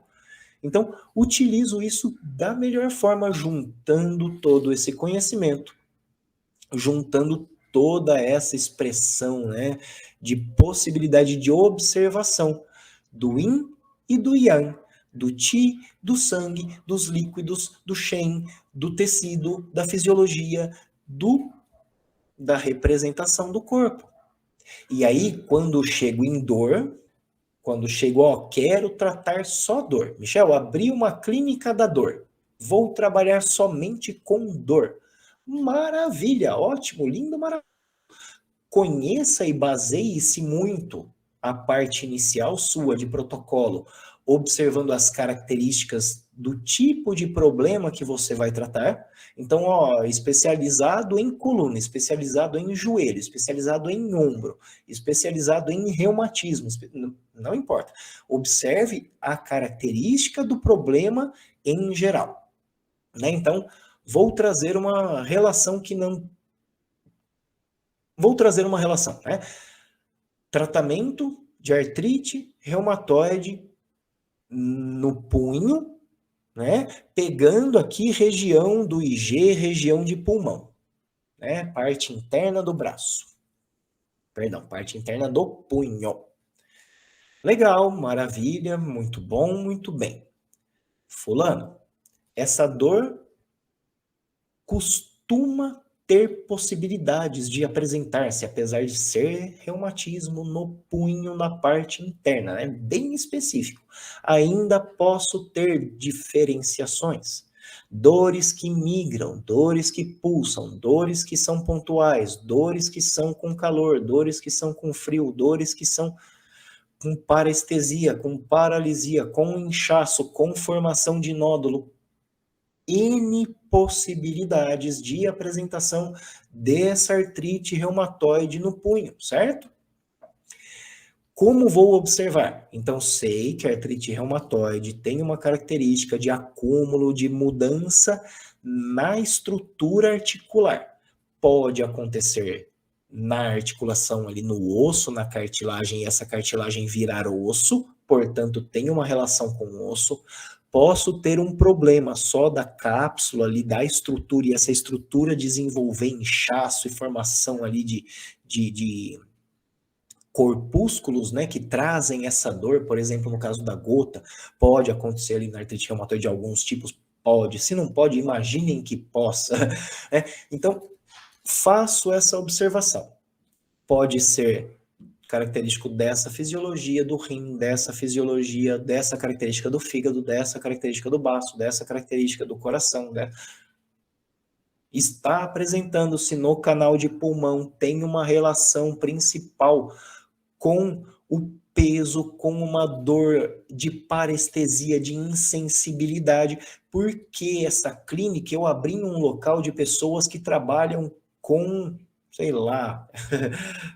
Então, utilizo isso da melhor forma, juntando todo esse conhecimento, juntando toda essa expressão, né, de possibilidade de observação do yin e do yang, do qi, do sangue, dos líquidos, do shen, do tecido, da fisiologia, da representação do corpo. E aí, quando chego em dor, quando chego, quero tratar só dor. Michel, abri uma clínica da dor. Vou trabalhar somente com dor. Maravilha, ótimo, lindo, maravilhoso. Conheça e baseie-se muito a parte inicial sua de protocolo, observando as características do tipo de problema que você vai tratar. Então, especializado em coluna, especializado em joelho, especializado em ombro, especializado em reumatismo, não importa. Observe a característica do problema em geral, né? Então, vou trazer uma relação, né? Tratamento de artrite reumatoide no punho, né? Pegando aqui região do IG, região de pulmão, né? Parte interna do braço. Perdão, parte interna do punho. Legal, maravilha, muito bom, muito bem. Fulano, essa dor costuma ter possibilidades de apresentar-se, apesar de ser reumatismo no punho, na parte interna, né? Bem específico. Ainda posso ter diferenciações. Dores que migram, dores que pulsam, dores que são pontuais, dores que são com calor, dores que são com frio, dores que são com parestesia, com paralisia, com inchaço, com formação de nódulo. N possibilidades de apresentação dessa artrite reumatoide no punho, certo? Como vou observar? Então, sei que a artrite reumatoide tem uma característica de acúmulo, de mudança na estrutura articular. Pode acontecer na articulação ali no osso, na cartilagem, e essa cartilagem virar osso, portanto, tem uma relação com o osso. Posso ter um problema só da cápsula ali, da estrutura, e essa estrutura desenvolver inchaço e formação ali de corpúsculos, né, que trazem essa dor, por exemplo, no caso da gota, pode acontecer ali na artrite reumatoide de alguns tipos, pode. Se não pode, imaginem que possa. Né? Então, faço essa observação. Pode ser característico dessa fisiologia do rim, dessa fisiologia, dessa característica do fígado, dessa característica do baço, dessa característica do coração, né? Está apresentando-se no canal de pulmão, tem uma relação principal com o peso, com uma dor de parestesia, de insensibilidade, Por que essa clínica eu abri em um local de pessoas que trabalham com, sei lá,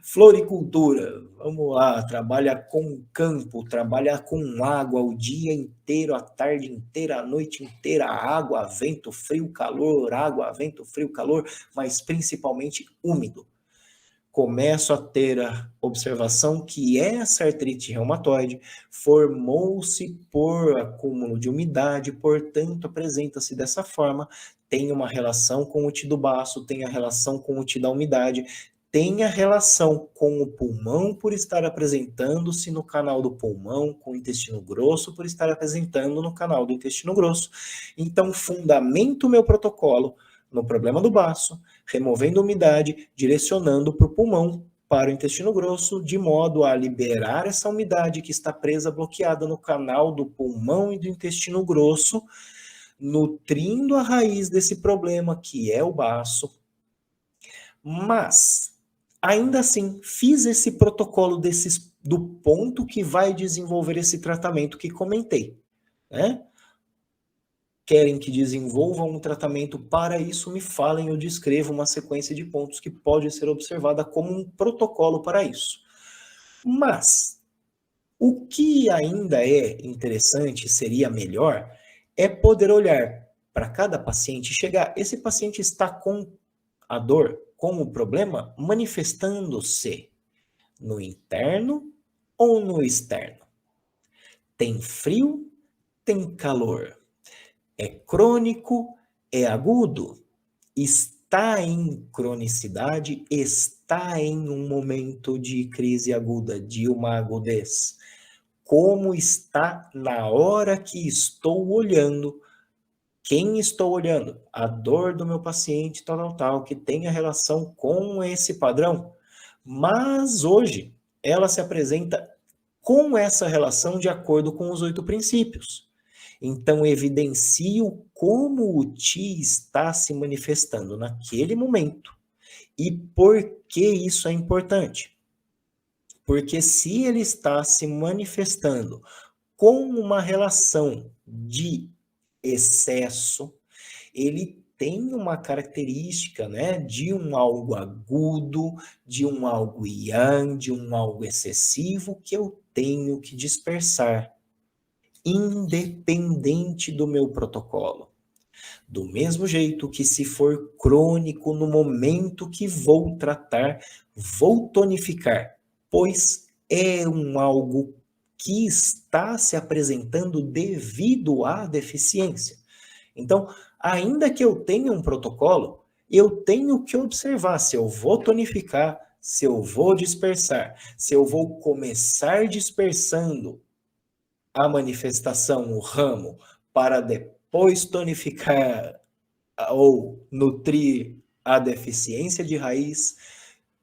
floricultura, vamos lá, trabalha com campo, trabalha com água o dia inteiro, a tarde inteira, a noite inteira, água, vento, frio, calor, água, vento, frio, calor, mas principalmente úmido. Começo a ter a observação que essa artrite reumatoide formou-se por acúmulo de umidade, portanto, apresenta-se dessa forma, tem uma relação com o TI do baço, tem a relação com o TI da umidade, tem a relação com o pulmão por estar apresentando-se no canal do pulmão, com o intestino grosso por estar apresentando no canal do intestino grosso. Então, fundamento o meu protocolo no problema do baço, removendo umidade, direcionando para o pulmão, para o intestino grosso, de modo a liberar essa umidade que está presa, bloqueada no canal do pulmão e do intestino grosso, nutrindo a raiz desse problema, que é o baço. Mas, ainda assim, fiz esse protocolo do ponto que vai desenvolver esse tratamento que comentei, né? Querem que desenvolva um tratamento para isso, me falem, eu descrevo uma sequência de pontos que pode ser observada como um protocolo para isso. Mas, o que ainda é interessante, seria melhor, é poder olhar para cada paciente e chegar, esse paciente está com a dor, com o problema, manifestando-se no interno ou no externo? Tem frio? Tem calor? É crônico? É agudo? Está em cronicidade? Está em um momento de crise aguda, de uma agudez? Como está na hora que estou olhando? Quem estou olhando? A dor do meu paciente, tal, que tenha relação com esse padrão. Mas hoje, ela se apresenta com essa relação de acordo com os 8 princípios. Então, evidencio como o TI está se manifestando naquele momento e por que isso é importante. Porque se ele está se manifestando com uma relação de excesso, ele tem uma característica, né, de um algo agudo, de um algo yang, de um algo excessivo que eu tenho que dispersar, independente do meu protocolo. Do mesmo jeito que se for crônico no momento que vou tratar, vou tonificar, pois é um algo que está se apresentando devido à deficiência. Então, ainda que eu tenha um protocolo, eu tenho que observar se eu vou tonificar, se eu vou dispersar, se eu vou começar dispersando a manifestação, o ramo, para depois tonificar ou nutrir a deficiência de raiz,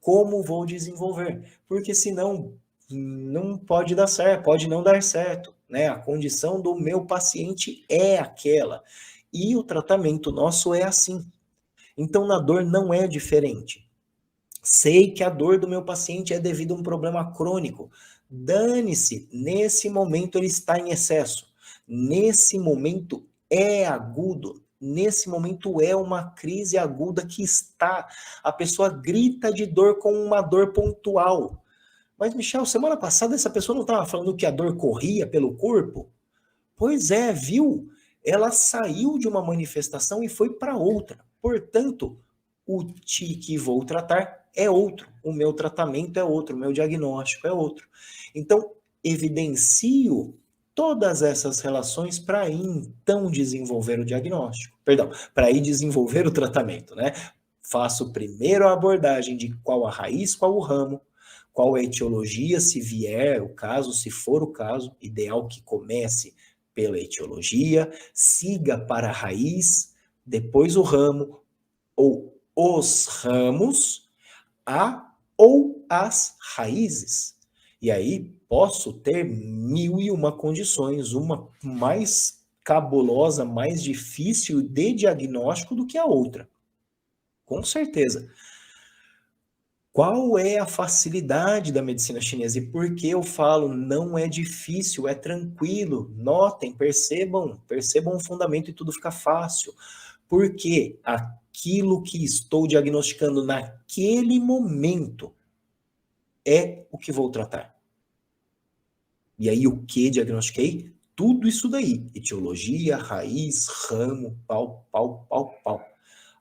como vou desenvolver? Porque senão não pode dar certo, pode não dar certo, né? A condição do meu paciente é aquela e o tratamento nosso é assim. Então na dor não é diferente. Sei que a dor do meu paciente é devido a um problema crônico. Dane-se, nesse momento ele está em excesso. Nesse momento é agudo. Nesse momento é uma crise aguda que está. A pessoa grita de dor com uma dor pontual. Mas, Michel, semana passada essa pessoa não estava falando que a dor corria pelo corpo? Pois é, viu? Ela saiu de uma manifestação e foi para outra. Portanto, o TI que vou tratar é outro, o meu tratamento é outro, o meu diagnóstico é outro. Então, evidencio todas essas relações para então desenvolver o diagnóstico. Perdão, para ir desenvolver o tratamento, né? Faço primeiro a abordagem de qual a raiz, qual o ramo, qual a etiologia, se vier o caso, se for o caso, ideal que comece pela etiologia, siga para a raiz, depois o ramo, ou os ramos, a ou as raízes. E aí posso ter 1001 condições, uma mais cabulosa, mais difícil de diagnóstico do que a outra. Com certeza. Qual é a facilidade da medicina chinesa? E por que eu falo não é difícil, é tranquilo? Notem, percebam o fundamento e tudo fica fácil. Porque aquilo que estou diagnosticando naquele momento é o que vou tratar. E aí o que diagnostiquei? Tudo isso daí. Etiologia, raiz, ramo, pau.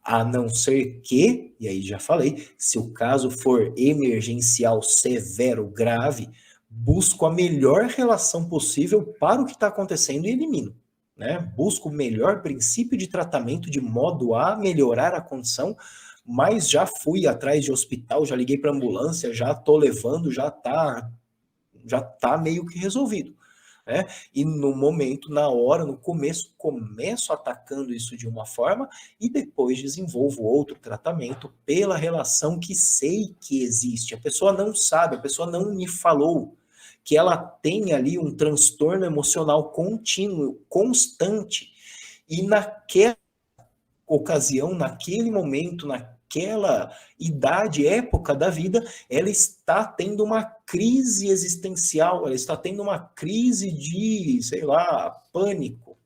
A não ser que, e aí já falei, se o caso for emergencial, severo, grave, busco a melhor relação possível para o que está acontecendo e elimino. Né? Busco o melhor princípio de tratamento de modo a melhorar a condição, mas já fui atrás de hospital, já liguei para ambulância, já estou levando, já tá meio que resolvido. Né? E no momento, na hora, no começo atacando isso de uma forma e depois desenvolvo outro tratamento pela relação que sei que existe. A pessoa não sabe, a pessoa não me falou que ela tem ali um transtorno emocional contínuo, constante, e naquela ocasião, naquele momento, naquela idade, época da vida, ela está tendo uma crise existencial, ela está tendo uma crise de, sei lá, pânico.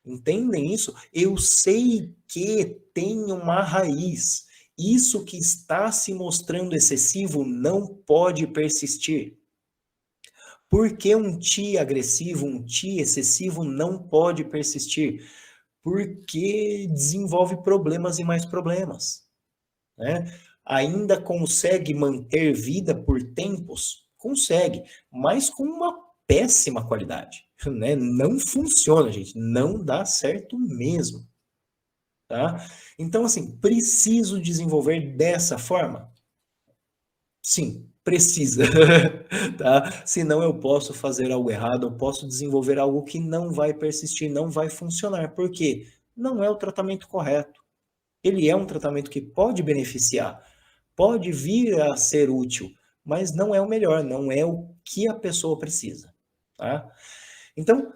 Entendem isso? Eu sei que tem uma raiz. Isso que está se mostrando excessivo não pode persistir. Por que um ti agressivo, um ti excessivo não pode persistir? Porque desenvolve problemas e mais problemas. Né? Ainda consegue manter vida por tempos? Consegue, mas com uma péssima qualidade. Né? Não funciona, gente. Não dá certo mesmo. Tá? Então, assim, preciso desenvolver dessa forma? Sim, precisa. Tá? Senão eu posso fazer algo errado, eu posso desenvolver algo que não vai persistir, não vai funcionar. Por quê? Não é o tratamento correto. Ele é um tratamento que pode beneficiar, pode vir a ser útil, mas não é o melhor, não é o que a pessoa precisa. Tá? Então,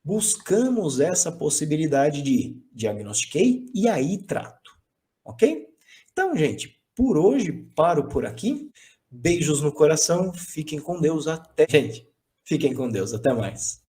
buscamos essa possibilidade de diagnostiquei e aí trato. Ok? Então, gente, por hoje paro por aqui. Beijos no coração, fiquem com Deus, até. Gente, fiquem com Deus, até mais.